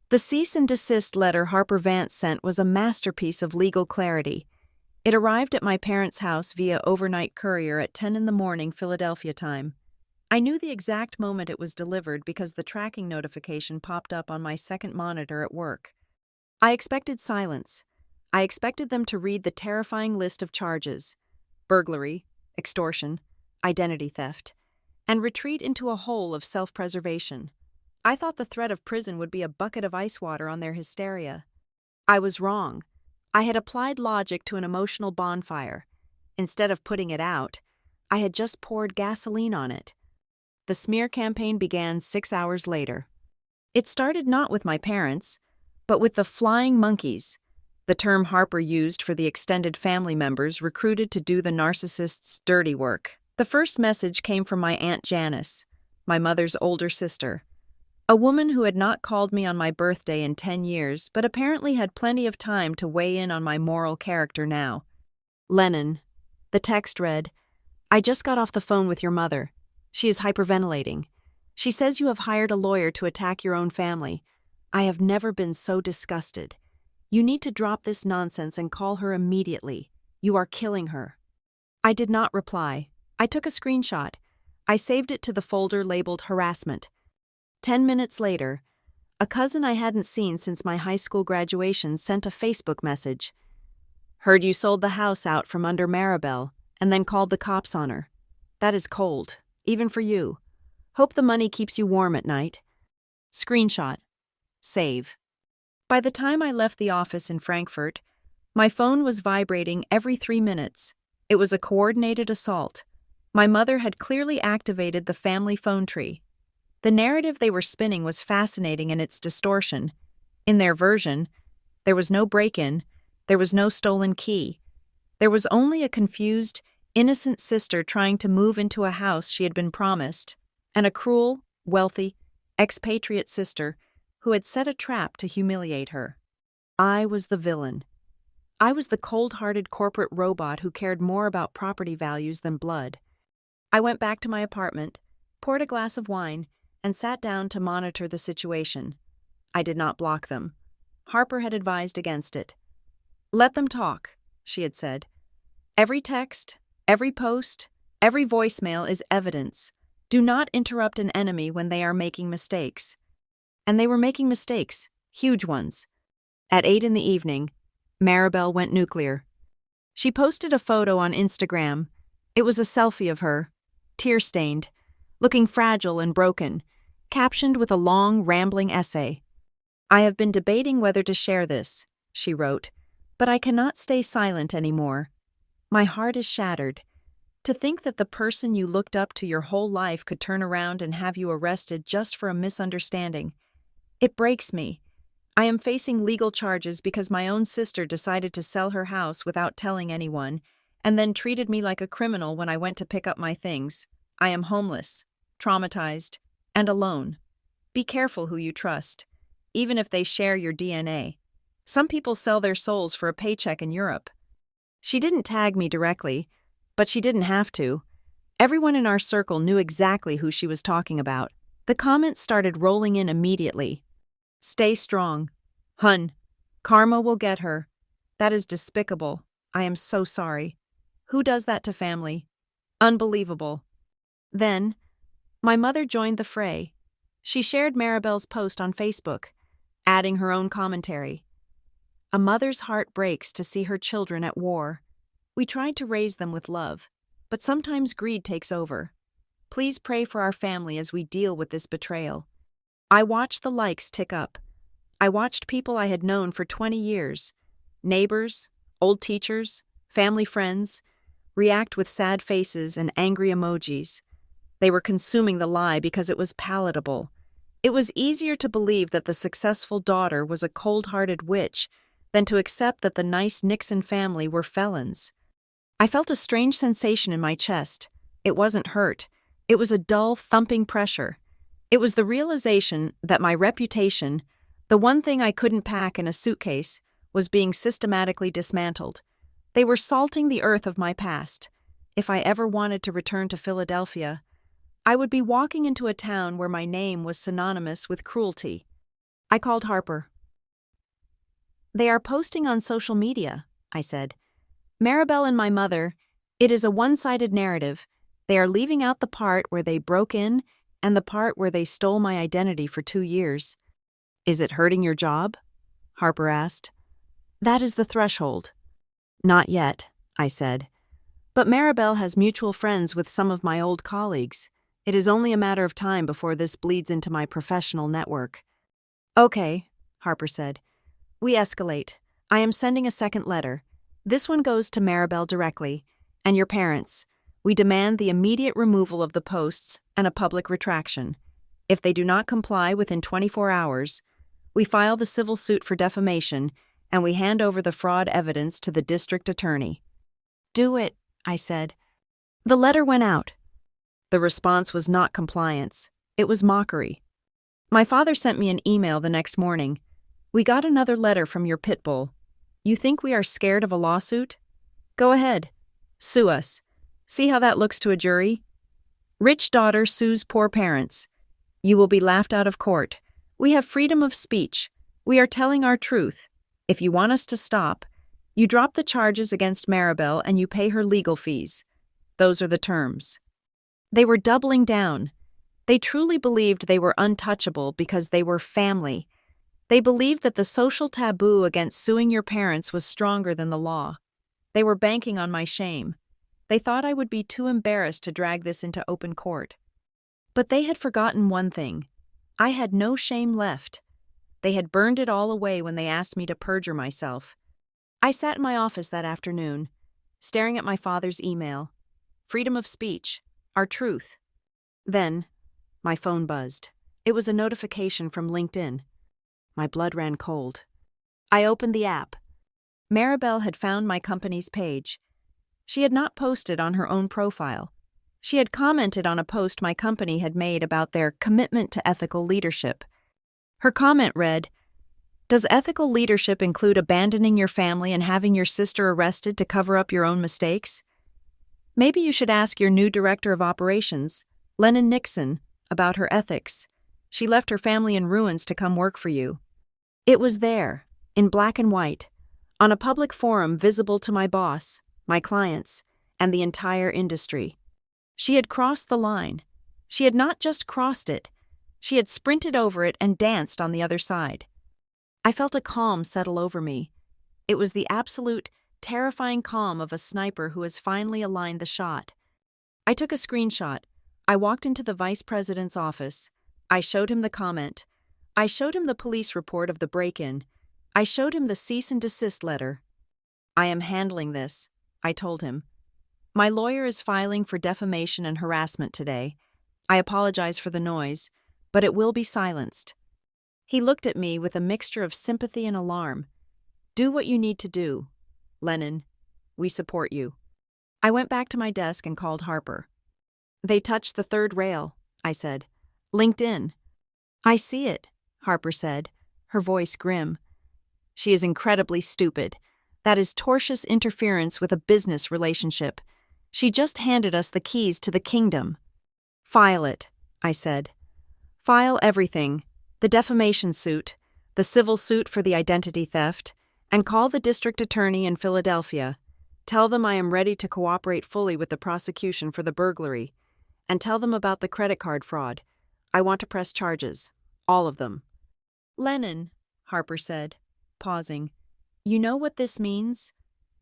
The cease and desist letter Harper Vance sent was a masterpiece of legal clarity. It arrived at my parents' house via overnight courier at 10 in the morning Philadelphia time. I knew the exact moment it was delivered because the tracking notification popped up on my second monitor at work. I expected silence. I expected them to read the terrifying list of charges: burglary, extortion, identity theft, and retreat into a hole of self-preservation. I thought the threat of prison would be a bucket of ice water on their hysteria. I was wrong. I had applied logic to an emotional bonfire. Instead of putting it out, I had just poured gasoline on it. The smear campaign began 6 hours later. It started not with my parents, but with the flying monkeys, the term Harper used for the extended family members recruited to do the narcissist's dirty work. The first message came from my Aunt Janice, my mother's older sister, a woman who had not called me on my birthday in 10 years, but apparently had plenty of time to weigh in on my moral character now. "Lennon," the text read, "I just got off the phone with your mother. She is hyperventilating. She says you have hired a lawyer to attack your own family. I have never been so disgusted. You need to drop this nonsense and call her immediately. You are killing her." I did not reply. I took a screenshot. I saved it to the folder labeled harassment. 10 minutes later, a cousin I hadn't seen since my high school graduation sent a Facebook message. "Heard you sold the house out from under Maribel and then called the cops on her. That is cold, even for you. Hope the money keeps you warm at night." Screenshot. Save. By the time I left the office in Frankfurt, my phone was vibrating every 3 minutes. It was a coordinated assault. My mother had clearly activated the family phone tree. The narrative they were spinning was fascinating in its distortion. In their version, there was no break-in, there was no stolen key. There was only a confused, innocent sister trying to move into a house she had been promised, and a cruel, wealthy, expatriate sister who had set a trap to humiliate her. I was the villain. I was the cold-hearted corporate robot who cared more about property values than blood. I went back to my apartment, poured a glass of wine, and sat down to monitor the situation. I did not block them. Harper had advised against it. "Let them talk," she had said. "Every text, every post, every voicemail is evidence. Do not interrupt an enemy when they are making mistakes." And they were making mistakes, huge ones. At 8 in the evening, Maribel went nuclear. She posted a photo on Instagram. It was a selfie of her, tear-stained, looking fragile and broken, captioned with a long, rambling essay. "I have been debating whether to share this," she wrote, "but I cannot stay silent anymore. My heart is shattered. To think that the person you looked up to your whole life could turn around and have you arrested just for a misunderstanding. It breaks me. I am facing legal charges because my own sister decided to sell her house without telling anyone, and then treated me like a criminal when I went to pick up my things. I am homeless, traumatized, and alone. Be careful who you trust, even if they share your DNA. Some people sell their souls for a paycheck in Europe." She didn't tag me directly, but she didn't have to. Everyone in our circle knew exactly who she was talking about. The comments started rolling in immediately. "Stay strong. Hun, karma will get her. That is despicable. I am so sorry. Who does that to family? Unbelievable." Then, my mother joined the fray. She shared Maribel's post on Facebook, adding her own commentary. "A mother's heart breaks to see her children at war. We tried to raise them with love, but sometimes greed takes over. Please pray for our family as we deal with this betrayal." I watched the likes tick up. I watched people I had known for 20 years, neighbors, old teachers, family friends, react with sad faces and angry emojis. They were consuming the lie because it was palatable. It was easier to believe that the successful daughter was a cold-hearted witch than to accept that the nice Nixon family were felons. I felt a strange sensation in my chest. It wasn't hurt. It was a dull, thumping pressure. It was the realization that my reputation, the one thing I couldn't pack in a suitcase, was being systematically dismantled. They were salting the earth of my past. If I ever wanted to return to Philadelphia, I would be walking into a town where my name was synonymous with cruelty. I called Harper. "They are posting on social media," I said. "Maribel and my mother, it is a one-sided narrative. They are leaving out the part where they broke in and the part where they stole my identity for 2 years. "Is it hurting your job?" Harper asked. "That is the threshold." "Not yet," I said. "But Maribel has mutual friends with some of my old colleagues. It is only a matter of time before this bleeds into my professional network." "Okay," Harper said. "We escalate. I am sending a second letter. This one goes to Maribel directly, and your parents. We demand the immediate removal of the posts and a public retraction. If they do not comply within 24 hours, we file the civil suit for defamation and we hand over the fraud evidence to the district attorney." "Do it," I said. The letter went out. The response was not compliance. It was mockery. My father sent me an email the next morning. "We got another letter from your pit bull. You think we are scared of a lawsuit? Go ahead. Sue us. See how that looks to a jury? Rich daughter sues poor parents. You will be laughed out of court. We have freedom of speech. We are telling our truth. If you want us to stop, you drop the charges against Maribel and you pay her legal fees. Those are the terms." They were doubling down. They truly believed they were untouchable because they were family. They believed that the social taboo against suing your parents was stronger than the law. They were banking on my shame. They thought I would be too embarrassed to drag this into open court. But they had forgotten one thing. I had no shame left. They had burned it all away when they asked me to perjure myself. I sat in my office that afternoon, staring at my father's email. Freedom of speech. Our truth. Then, my phone buzzed. It was a notification from LinkedIn. My blood ran cold. I opened the app. Maribel had found my company's page. She had not posted on her own profile. She had commented on a post my company had made about their commitment to ethical leadership. Her comment read, "Does ethical leadership include abandoning your family and having your sister arrested to cover up your own mistakes? Maybe you should ask your new director of operations, Lennon Nixon, about her ethics. She left her family in ruins to come work for you." It was there, in black and white, on a public forum visible to my boss, my clients, and the entire industry. She had crossed the line. She had not just crossed it. She had sprinted over it and danced on the other side. I felt a calm settle over me. It was the absolute, terrifying calm of a sniper who has finally aligned the shot. I took a screenshot. I walked into the vice president's office. I showed him the comment. I showed him the police report of the break-in. I showed him the cease and desist letter. "I am handling this," I told him. "My lawyer is filing for defamation and harassment today. I apologize for the noise, but it will be silenced." He looked at me with a mixture of sympathy and alarm. "Do what you need to do, Lennon. We support you." I went back to my desk and called Harper. "They touched the third rail," I said. "LinkedIn." "I see it," Harper said, her voice grim. "She is incredibly stupid. That is tortious interference with a business relationship. She just handed us the keys to the kingdom." "File it," I said. "File everything, the defamation suit, the civil suit for the identity theft, and call the district attorney in Philadelphia. Tell them I am ready to cooperate fully with the prosecution for the burglary, and tell them about the credit card fraud. I want to press charges, all of them." "Lennon," Harper said, pausing, "you know what this means?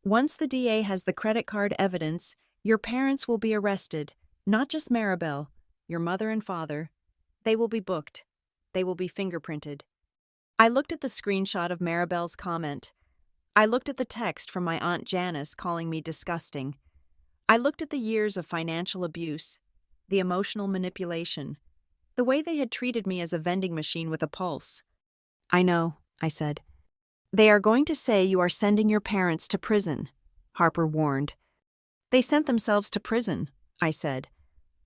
Once the DA has the credit card evidence, your parents will be arrested, not just Maribel, your mother and father. They will be booked. They will be fingerprinted." I looked at the screenshot of Maribel's comment. I looked at the text from my Aunt Janice calling me disgusting. I looked at the years of financial abuse, the emotional manipulation, the way they had treated me as a vending machine with a pulse. "I know," I said. "They are going to say you are sending your parents to prison," Harper warned. "They sent themselves to prison," I said.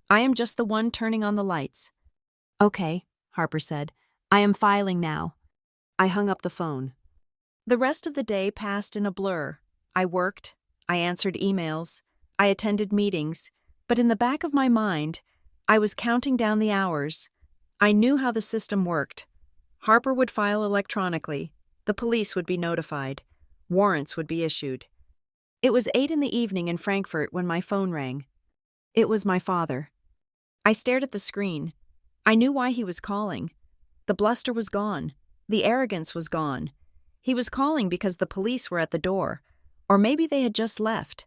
"I am just the one turning on the lights." "Okay," Harper said. "I am filing now." I hung up the phone. The rest of the day passed in a blur. I worked, I answered emails, I attended meetings, but in the back of my mind, I was counting down the hours. I knew how the system worked. Harper would file electronically, the police would be notified, warrants would be issued. It was 8 in the evening in Frankfurt when my phone rang. It was my father. I stared at the screen. I knew why he was calling. The bluster was gone. The arrogance was gone. He was calling because the police were at the door, or maybe they had just left.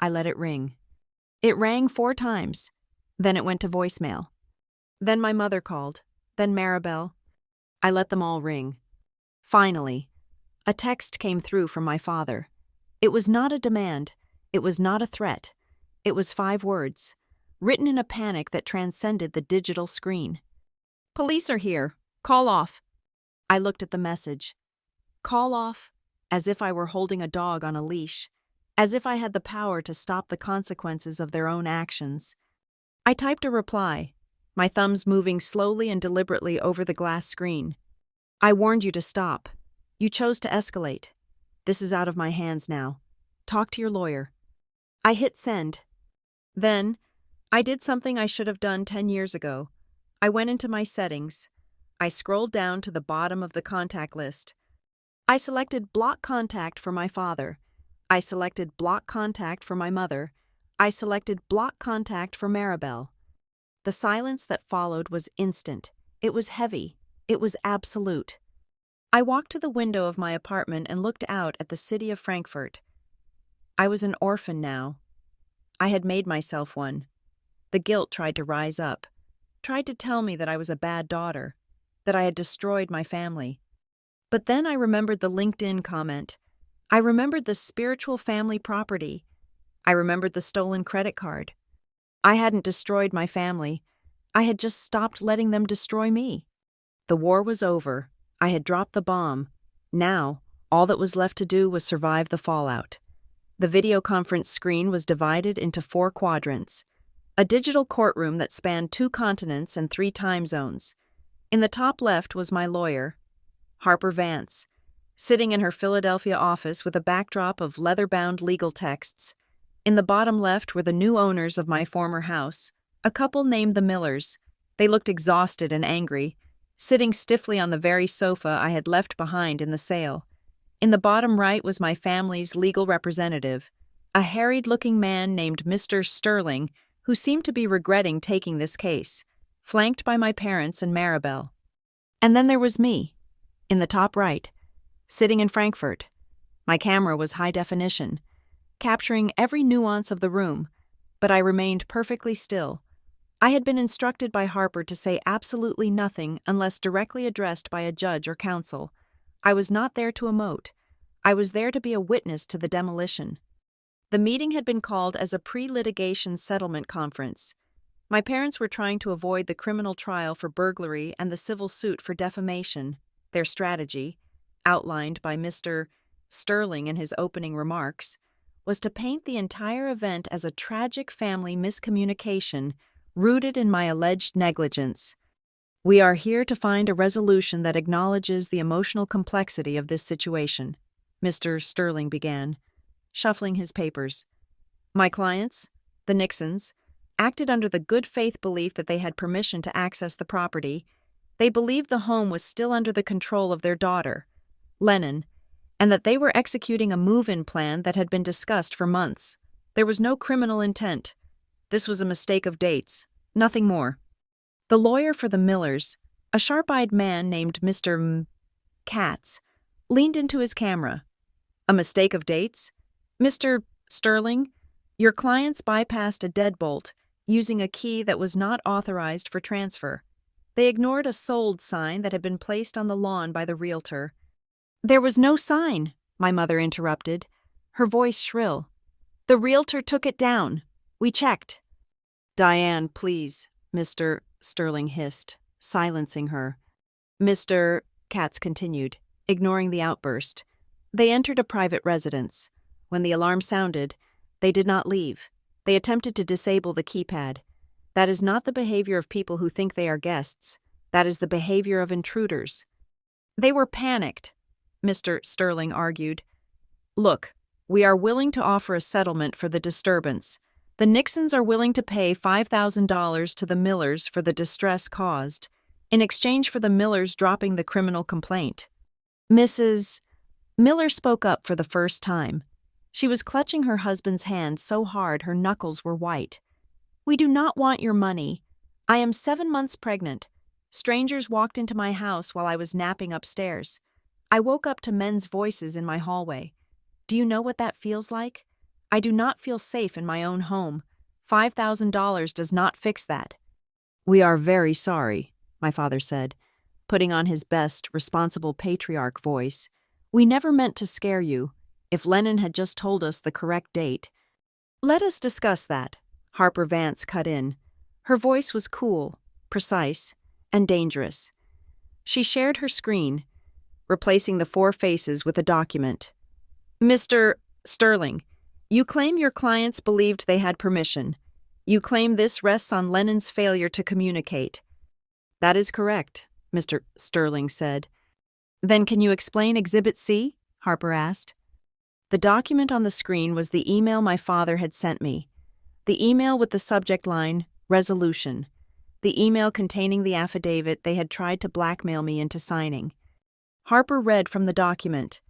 I let it ring. It rang 4 times. Then it went to voicemail. Then my mother called. Then Maribel. I let them all ring. Finally, a text came through from my father. It was not a demand. It was not a threat. It was 5 words, written in a panic that transcended the digital screen. "Police are here. Call off." I looked at the message. Call off, as if I were holding a dog on a leash, as if I had the power to stop the consequences of their own actions. I typed a reply, my thumbs moving slowly and deliberately over the glass screen. "I warned you to stop. You chose to escalate. This is out of my hands now. Talk to your lawyer." I hit send. Then, I did something I should have done 10 years ago. I went into my settings. I scrolled down to the bottom of the contact list. I selected block contact for my father. I selected block contact for my mother. I selected block contact for Maribel. The silence that followed was instant. It was heavy. It was absolute. I walked to the window of my apartment and looked out at the city of Frankfurt. I was an orphan now. I had made myself one. The guilt tried to rise up, tried to tell me that I was a bad daughter, that I had destroyed my family. But then I remembered the LinkedIn comment. I remembered the spiritual family property. I remembered the stolen credit card. I hadn't destroyed my family. I had just stopped letting them destroy me. The war was over. I had dropped the bomb. Now, all that was left to do was survive the fallout. The video conference screen was divided into 4 quadrants. A digital courtroom that spanned 2 continents and 3 time zones. In the top left was my lawyer, Harper Vance, sitting in her Philadelphia office with a backdrop of leather-bound legal texts. In the bottom left were the new owners of my former house, a couple named the Millers. They looked exhausted and angry, sitting stiffly on the very sofa I had left behind in the sale. In the bottom right was my family's legal representative, a harried-looking man named Mr. Sterling, who seemed to be regretting taking this case, flanked by my parents and Maribel. And then there was me, in the top right, sitting in Frankfurt. My camera was high definition, capturing every nuance of the room, but I remained perfectly still. I had been instructed by Harper to say absolutely nothing unless directly addressed by a judge or counsel. I was not there to emote. I was there to be a witness to the demolition. The meeting had been called as a pre-litigation settlement conference. My parents were trying to avoid the criminal trial for burglary and the civil suit for defamation. Their strategy, outlined by Mr. Sterling in his opening remarks, was to paint the entire event as a tragic family miscommunication rooted in my alleged negligence. We are here to find a resolution that acknowledges the emotional complexity of this situation, Mr. Sterling began, shuffling his papers. My clients, the Nixons, acted under the good faith belief that they had permission to access the property. They believed the home was still under the control of their daughter, Lennon, and that they were executing a move-in plan that had been discussed for months. There was no criminal intent. This was a mistake of dates, nothing more. The lawyer for the Millers, a sharp-eyed man named Mr. Katz, leaned into his camera. A mistake of dates? Mr. Sterling, your clients bypassed a deadbolt using a key that was not authorized for transfer. They ignored a sold sign that had been placed on the lawn by the realtor. There was no sign, my mother interrupted, her voice shrill. The realtor took it down. We checked. Diane, please, Mr. Sterling hissed, silencing her. Mr. Katz continued, ignoring the outburst. They entered a private residence. When the alarm sounded, they did not leave. They attempted to disable the keypad. That is not the behavior of people who think they are guests. That is the behavior of intruders. They were panicked, Mr. Sterling argued. Look, we are willing to offer a settlement for the disturbance. The Nixons are willing to pay $5,000 to the Millers for the distress caused, in exchange for the Millers dropping the criminal complaint. Mrs. Miller spoke up for the first time. She was clutching her husband's hand so hard her knuckles were white. We do not want your money. I am 7 months pregnant. Strangers walked into my house while I was napping upstairs. I woke up to men's voices in my hallway. Do you know what that feels like? I do not feel safe in my own home. $5,000 does not fix that. We are very sorry, my father said, putting on his best, responsible patriarch voice. We never meant to scare you. If Lennon had just told us the correct date. Let us discuss that, Harper Vance cut in. Her voice was cool, precise, and dangerous. She shared her screen, replacing the 4 faces with a document. Mr. Sterling, you claim your clients believed they had permission. You claim this rests on Lennon's failure to communicate. That is correct, Mr. Sterling said. Then can you explain Exhibit C? Harper asked. The document on the screen was the email my father had sent me. The email with the subject line, Resolution. the email containing the affidavit they had tried to blackmail me into signing. Harper read from the document.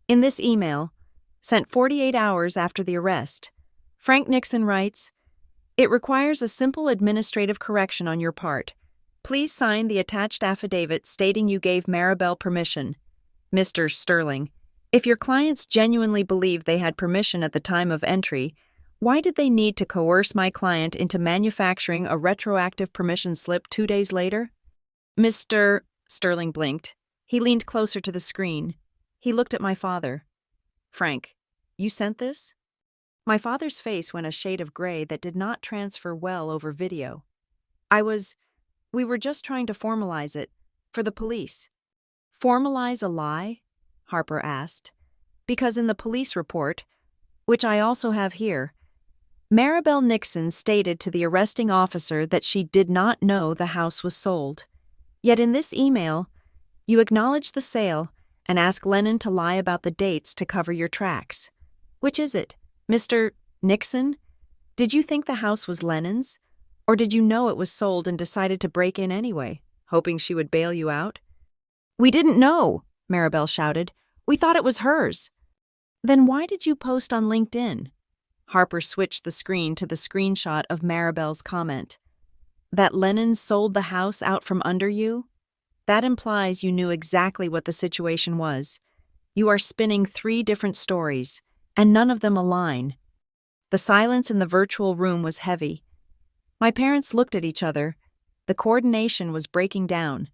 In this email, sent 48 hours after the arrest, Frank Nixon writes, "It requires a simple administrative correction on your part. Please sign the attached affidavit stating you gave Maribel permission. Mr. Sterling, if your clients genuinely believed they had permission at the time of entry, why did they need to coerce my client into manufacturing a retroactive permission slip 2 days later?" Mr. Sterling blinked. He leaned closer to the screen. He looked at my father. "Frank, you sent this?" My father's face went a shade of gray that did not transfer well over video. We were just trying to formalize it, for the police." "Formalize a lie?" Harper asked. "Because in the police report, which I also have here, Maribel Nixon stated to the arresting officer that she did not know the house was sold. Yet in this email, you acknowledge the sale and ask Lennon to lie about the dates to cover your tracks. Which is it, Mr. Nixon? Did you think the house was Lennon's? Or did you know it was sold and decided to break in anyway, hoping she would bail you out?" "We didn't know," Maribel shouted. "We thought it was hers." "Then why did you post on LinkedIn?" Harper switched the screen to the screenshot of Maribel's comment. "That Lennon sold the house out from under you? That implies you knew exactly what the situation was. You are spinning 3 different stories, and none of them align." The silence in the virtual room was heavy. My parents looked at each other. The coordination was breaking down.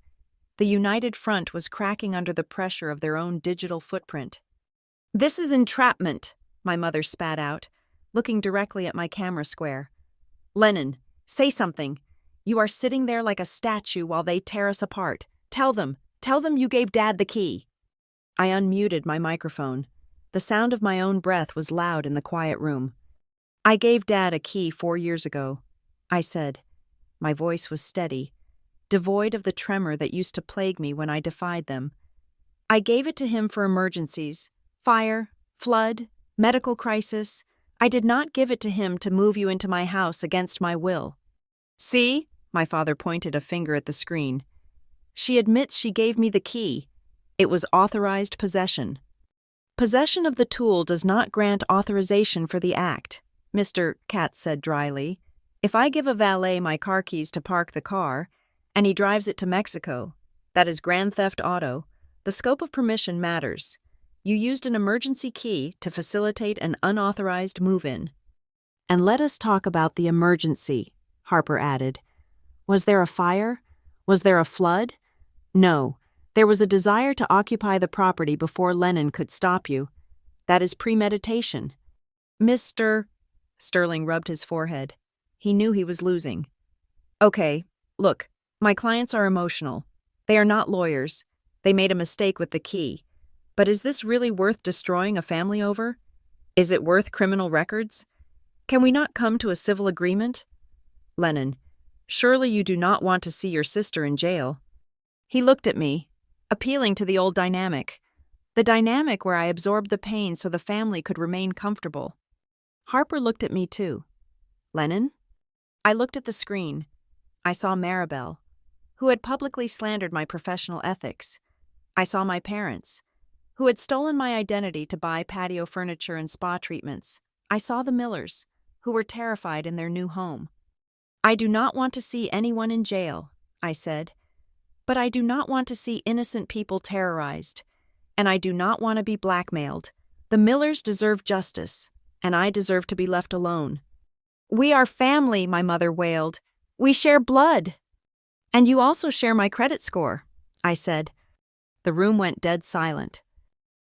The united front was cracking under the pressure of their own digital footprint. "This is entrapment," my mother spat out, looking directly at my camera square. "Lennon, say something. You are sitting there like a statue while they tear us apart. Tell them you gave Dad the key." I unmuted my microphone. The sound of my own breath was loud in the quiet room. "I gave Dad a key 4 years ago," I said. My voice was steady, devoid of the tremor that used to plague me when I defied them. "I gave it to him for emergencies. Fire, flood, medical crisis. I did not give it to him to move you into my house against my will." "See?" My father pointed a finger at the screen. "She admits she gave me the key. It was authorized possession." "Possession of the tool does not grant authorization for the act," Mr. Katz said dryly. "If I give a valet my car keys to park the car, and he drives it to Mexico, that is grand theft auto, the scope of permission matters. You used an emergency key to facilitate an unauthorized move-in." "And let us talk about the emergency," Harper added. "Was there a fire? Was there a flood? No, there was a desire to occupy the property before Lennon could stop you. That is premeditation." "Mr. Sterling rubbed his forehead. He knew he was losing. "Okay, look, my clients are emotional. They are not lawyers. They made a mistake with the key. But is this really worth destroying a family over? Is it worth criminal records? Can we not come to a civil agreement? Lennon, surely you do not want to see your sister in jail." He looked at me, appealing to the old dynamic. The dynamic where I absorbed the pain so the family could remain comfortable. Harper looked at me too. "Lennon?" I looked at the screen. I saw Maribel, who had publicly slandered my professional ethics. I saw my parents, who had stolen my identity to buy patio furniture and spa treatments. I saw the Millers, who were terrified in their new home. "I do not want to see anyone in jail," I said. "But I do not want to see innocent people terrorized. And I do not want to be blackmailed. The Millers deserve justice, and I deserve to be left alone." "We are family," my mother wailed. "We share blood." "And you also share my credit score," I said. The room went dead silent.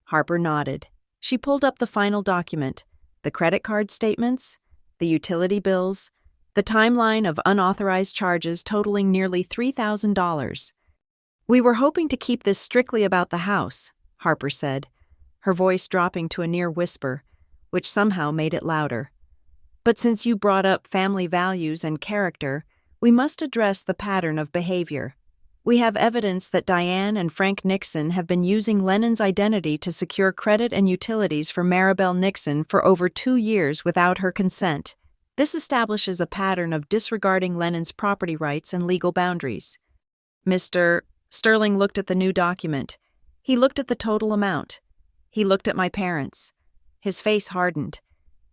Harper nodded. She pulled up the final document, the credit card statements, the utility bills, the timeline of unauthorized charges totaling nearly $3,000. "We were hoping to keep this strictly about the house," Harper said, her voice dropping to a near whisper, which somehow made it louder. "But since you brought up family values and character, we must address the pattern of behavior. We have evidence that Diane and Frank Nixon have been using Lennon's identity to secure credit and utilities for Maribel Nixon for over 2 years without her consent. This establishes a pattern of disregarding Lennon's property rights and legal boundaries. Mr. Sterling looked at the new document. He looked at the total amount. He looked at my parents. His face hardened.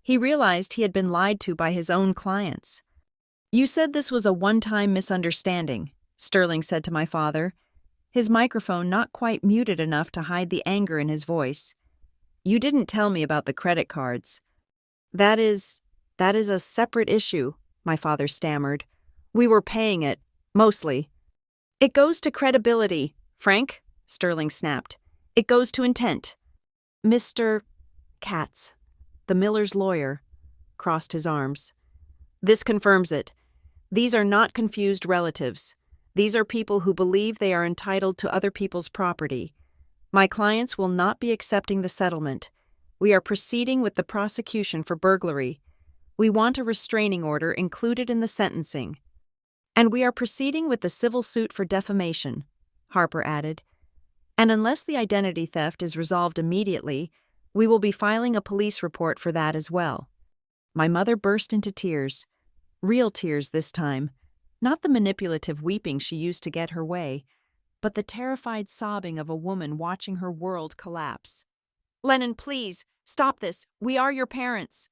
He realized he had been lied to by his own clients. "You said this was a one-time misunderstanding," Sterling said to my father, his microphone not quite muted enough to hide the anger in his voice. "You didn't tell me about the credit cards." That is a separate issue," my father stammered. "We were paying it, mostly." "It goes to credibility, Frank," Sterling snapped. "It goes to intent." Mr. Katz, the Miller's lawyer, crossed his arms. "This confirms it. These are not confused relatives. These are people who believe they are entitled to other people's property. My clients will not be accepting the settlement. We are proceeding with the prosecution for burglary. We want a restraining order included in the sentencing. And we are proceeding with the civil suit for defamation," Harper added. "And unless the identity theft is resolved immediately, we will be filing a police report for that as well." My mother burst into tears. Real tears this time. Not the manipulative weeping she used to get her way, but the terrified sobbing of a woman watching her world collapse. "Lennon, please, stop this. We are your parents."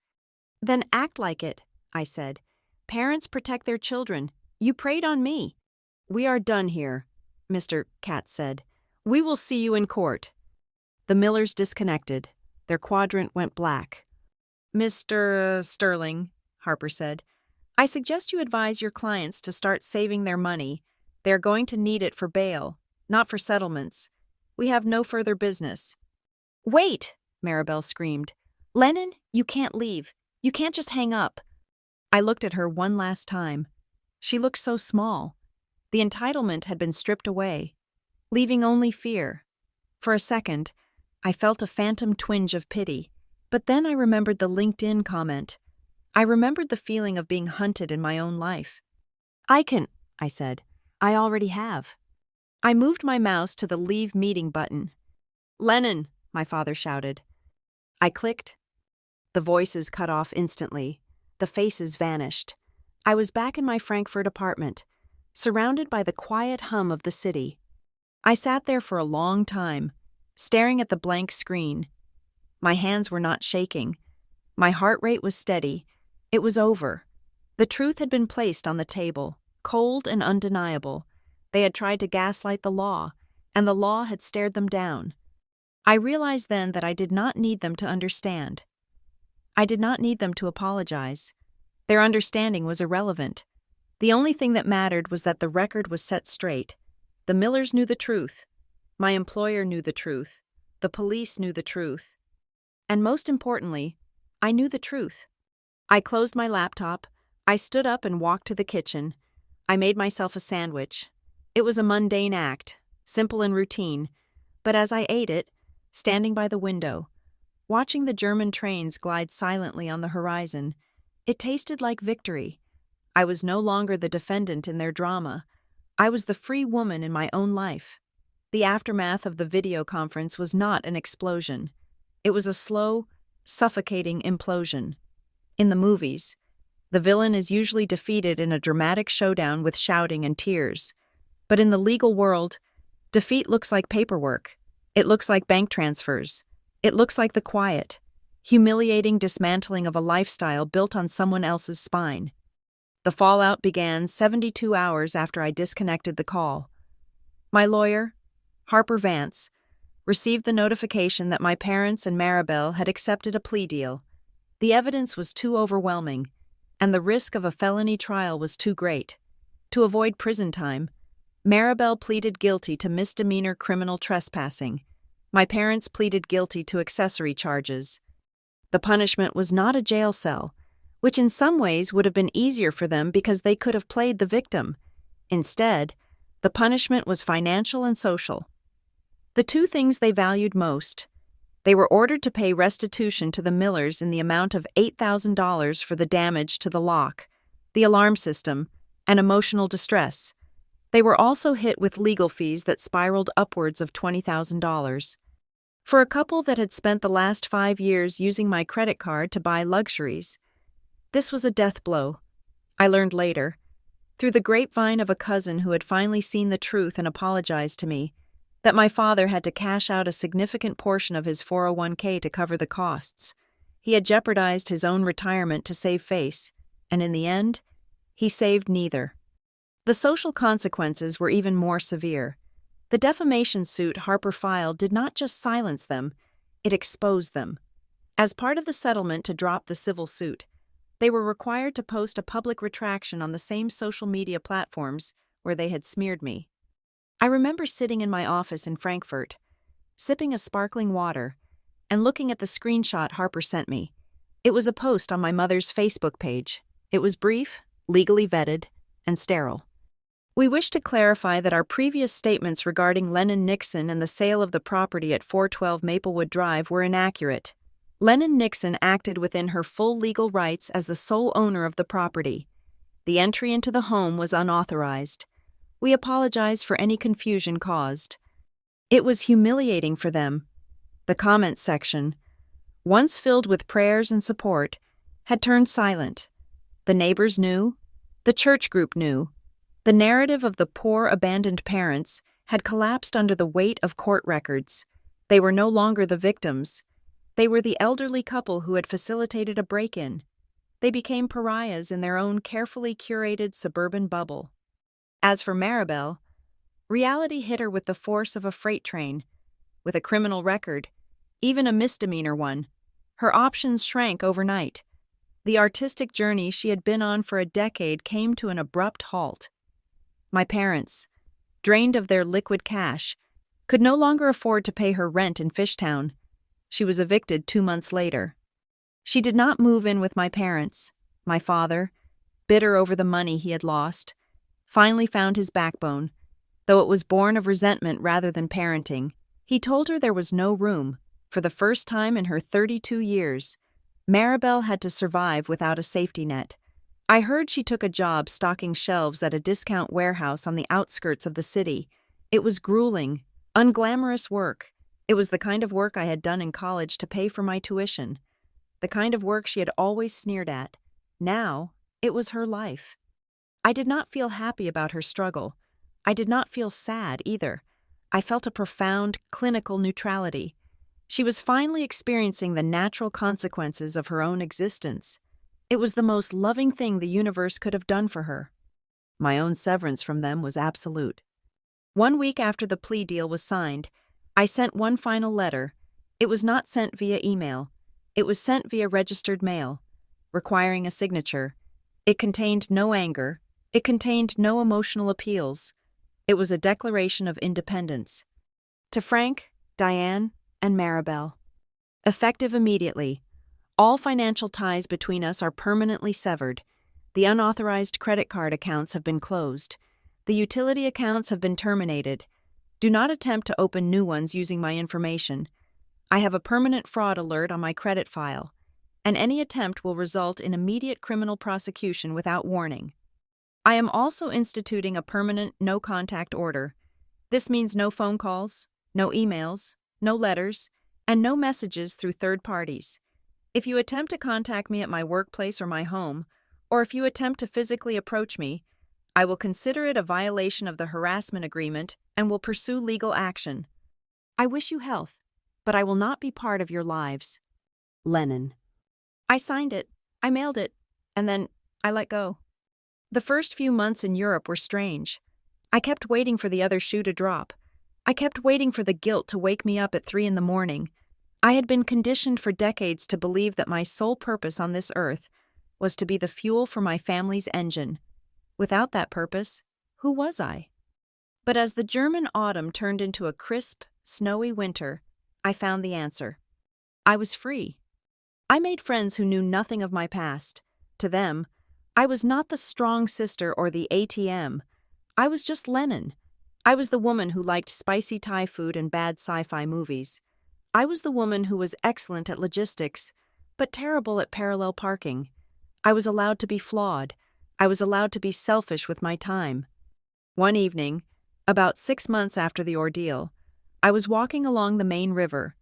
"Then act like it," I said. "Parents protect their children. You preyed on me." "We are done here," Mr. Katz said. "We will see you in court." The Millers disconnected. Their quadrant went black. "Mr. Sterling," Harper said, "I suggest you advise your clients to start saving their money. They are going to need it for bail, not for settlements. We have no further business." "Wait!" Maribel screamed. "Lennon, you can't leave. You can't just hang up." I looked at her one last time. She looked so small. The entitlement had been stripped away, leaving only fear. For a second, I felt a phantom twinge of pity, but then I remembered the LinkedIn comment. I remembered the feeling of being hunted in my own life. "I can," I said. "I already have." I moved my mouse to the Leave Meeting button. "Lennon," my father shouted. I clicked. The voices cut off instantly. The faces vanished. I was back in my Frankfurt apartment, surrounded by the quiet hum of the city. I sat there for a long time, staring at the blank screen. My hands were not shaking. My heart rate was steady. It was over. The truth had been placed on the table, cold and undeniable. They had tried to gaslight the law, and the law had stared them down. I realized then that I did not need them to understand. I did not need them to apologize. Their understanding was irrelevant. The only thing that mattered was that the record was set straight. The Millers knew the truth. My employer knew the truth. The police knew the truth. And most importantly, I knew the truth. I closed my laptop. I stood up and walked to the kitchen. I made myself a sandwich. It was a mundane act, simple and routine, but as I ate it, standing by the window, watching the German trains glide silently on the horizon, it tasted like victory. I was no longer the defendant in their drama. I was the free woman in my own life. The aftermath of the video conference was not an explosion. It was a slow, suffocating implosion. In the movies, the villain is usually defeated in a dramatic showdown with shouting and tears. But in the legal world, defeat looks like paperwork. It looks like bank transfers. It looks like the quiet, humiliating dismantling of a lifestyle built on someone else's spine. The fallout began 72 hours after I disconnected the call. My lawyer, Harper Vance, received the notification that my parents and Maribel had accepted a plea deal. The evidence was too overwhelming, and the risk of a felony trial was too great. To avoid prison time, Maribel pleaded guilty to misdemeanor criminal trespassing. My parents pleaded guilty to accessory charges. The punishment was not a jail cell, which in some ways would have been easier for them because they could have played the victim. Instead, the punishment was financial and social. The two things they valued most. They were ordered to pay restitution to the Millers in the amount of $8,000 for the damage to the lock, the alarm system, and emotional distress. They were also hit with legal fees that spiraled upwards of $20,000. For a couple that had spent the last 5 years using my credit card to buy luxuries, This was a death blow. I learned later, through the grapevine of a cousin who had finally seen the truth and apologized to me, that my father had to cash out a significant portion of his 401k to cover the costs. He had jeopardized his own retirement to save face, and in the end, he saved neither. The social consequences were even more severe. The defamation suit Harper filed did not just silence them, it exposed them. As part of the settlement to drop the civil suit, they were required to post a public retraction on the same social media platforms where they had smeared me. I remember sitting in my office in Frankfurt, sipping a sparkling water, and looking at the screenshot Harper sent me. It was a post on my mother's Facebook page. It was brief, legally vetted, and sterile. We wish to clarify that our previous statements regarding Lennon Nixon and the sale of the property at 412 Maplewood Drive were inaccurate. Lennon Nixon acted within her full legal rights as the sole owner of the property. The entry into the home was unauthorized. We apologize for any confusion caused. It was humiliating for them. The comments section, once filled with prayers and support, had turned silent. The neighbors knew. The church group knew. The narrative of the poor abandoned parents had collapsed under the weight of court records. They were no longer the victims. They were the elderly couple who had facilitated a break-in. They became pariahs in their own carefully curated suburban bubble. As for Maribel, reality hit her with the force of a freight train. With a criminal record, even a misdemeanor one, her options shrank overnight. The artistic journey she had been on for a decade came to an abrupt halt. My parents, drained of their liquid cash, could no longer afford to pay her rent in Fishtown. She was evicted 2 months later. She did not move in with my parents. My father, bitter over the money he had lost, finally found his backbone, though it was born of resentment rather than parenting. He told her there was no room. For the first time in her 32 years, Maribel had to survive without a safety net. I heard she took a job stocking shelves at a discount warehouse on the outskirts of the city. It was grueling, unglamorous work. It was the kind of work I had done in college to pay for my tuition. The kind of work she had always sneered at. Now, it was her life. I did not feel happy about her struggle. I did not feel sad either. I felt a profound, clinical neutrality. She was finally experiencing the natural consequences of her own existence. It was the most loving thing the universe could have done for her. My own severance from them was absolute. 1 week after the plea deal was signed, I sent one final letter. It was not sent via email. It was sent via registered mail, requiring a signature. It contained no anger. It contained no emotional appeals. It was a declaration of independence. To Frank, Diane, and Maribel. Effective immediately. All financial ties between us are permanently severed. The unauthorized credit card accounts have been closed. The utility accounts have been terminated. Do not attempt to open new ones using my information. I have a permanent fraud alert on my credit file, and any attempt will result in immediate criminal prosecution without warning. I am also instituting a permanent no-contact order. This means no phone calls, no emails, no letters, and no messages through third parties. If you attempt to contact me at my workplace or my home, or if you attempt to physically approach me, I will consider it a violation of the harassment agreement and will pursue legal action. I wish you health, but I will not be part of your lives. Lennon. I signed it, I mailed it, and then I let go. The first few months in Europe were strange. I kept waiting for the other shoe to drop. I kept waiting for the guilt to wake me up at 3 a.m. I had been conditioned for decades to believe that my sole purpose on this earth was to be the fuel for my family's engine. Without that purpose, who was I? But as the German autumn turned into a crisp, snowy winter, I found the answer. I was free. I made friends who knew nothing of my past. To them, I was not the strong sister or the ATM. I was just Lennon. I was the woman who liked spicy Thai food and bad sci-fi movies. I was the woman who was excellent at logistics, but terrible at parallel parking. I was allowed to be flawed. I was allowed to be selfish with my time. One evening, about 6 months after the ordeal, I was walking along the main river.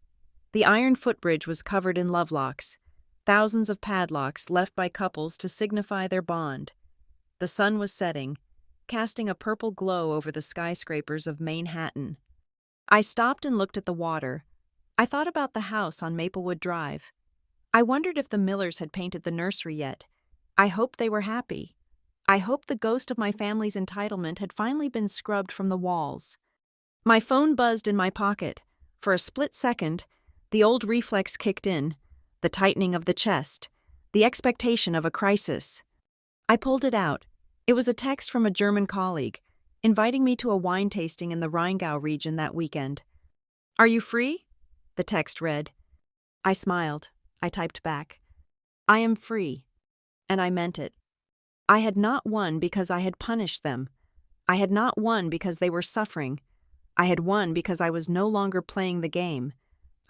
The iron footbridge was covered in lovelocks. thousands of padlocks left by couples to signify their bond. The sun was setting, casting a purple glow over the skyscrapers of Manhattan. I stopped and looked at the water. I thought about the house on Maplewood Drive. I wondered if the Millers had painted the nursery yet. I hoped they were happy. I hoped the ghost of my family's entitlement had finally been scrubbed from the walls. My phone buzzed in my pocket. For a split second, the old reflex kicked in, the tightening of the chest, the expectation of a crisis. I pulled it out. It was a text from a German colleague, inviting me to a wine tasting in the Rheingau region that weekend. "Are you free?" the text read. I smiled. I typed back, "I am free." And I meant it. I had not won because I had punished them. I had not won because they were suffering. I had won because I was no longer playing the game.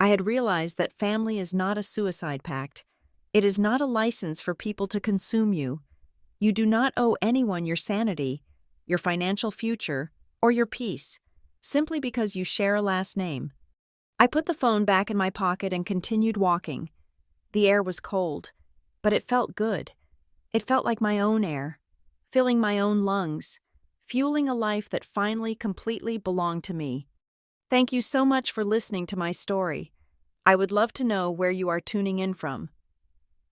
I had realized that family is not a suicide pact. It is not a license for people to consume you. You do not owe anyone your sanity, your financial future, or your peace, simply because you share a last name. I put the phone back in my pocket and continued walking. The air was cold, but it felt good. It felt like my own air, filling my own lungs, fueling a life that finally completely belonged to me. Thank you so much for listening to my story. I would love to know where you are tuning in from.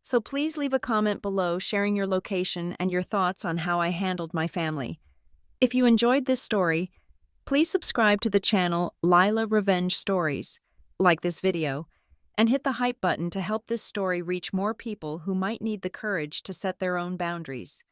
So please leave a comment below sharing your location and your thoughts on how I handled my family. If you enjoyed this story, please subscribe to the channel Lila Revenge Stories, like this video, and hit the hype button to help this story reach more people who might need the courage to set their own boundaries.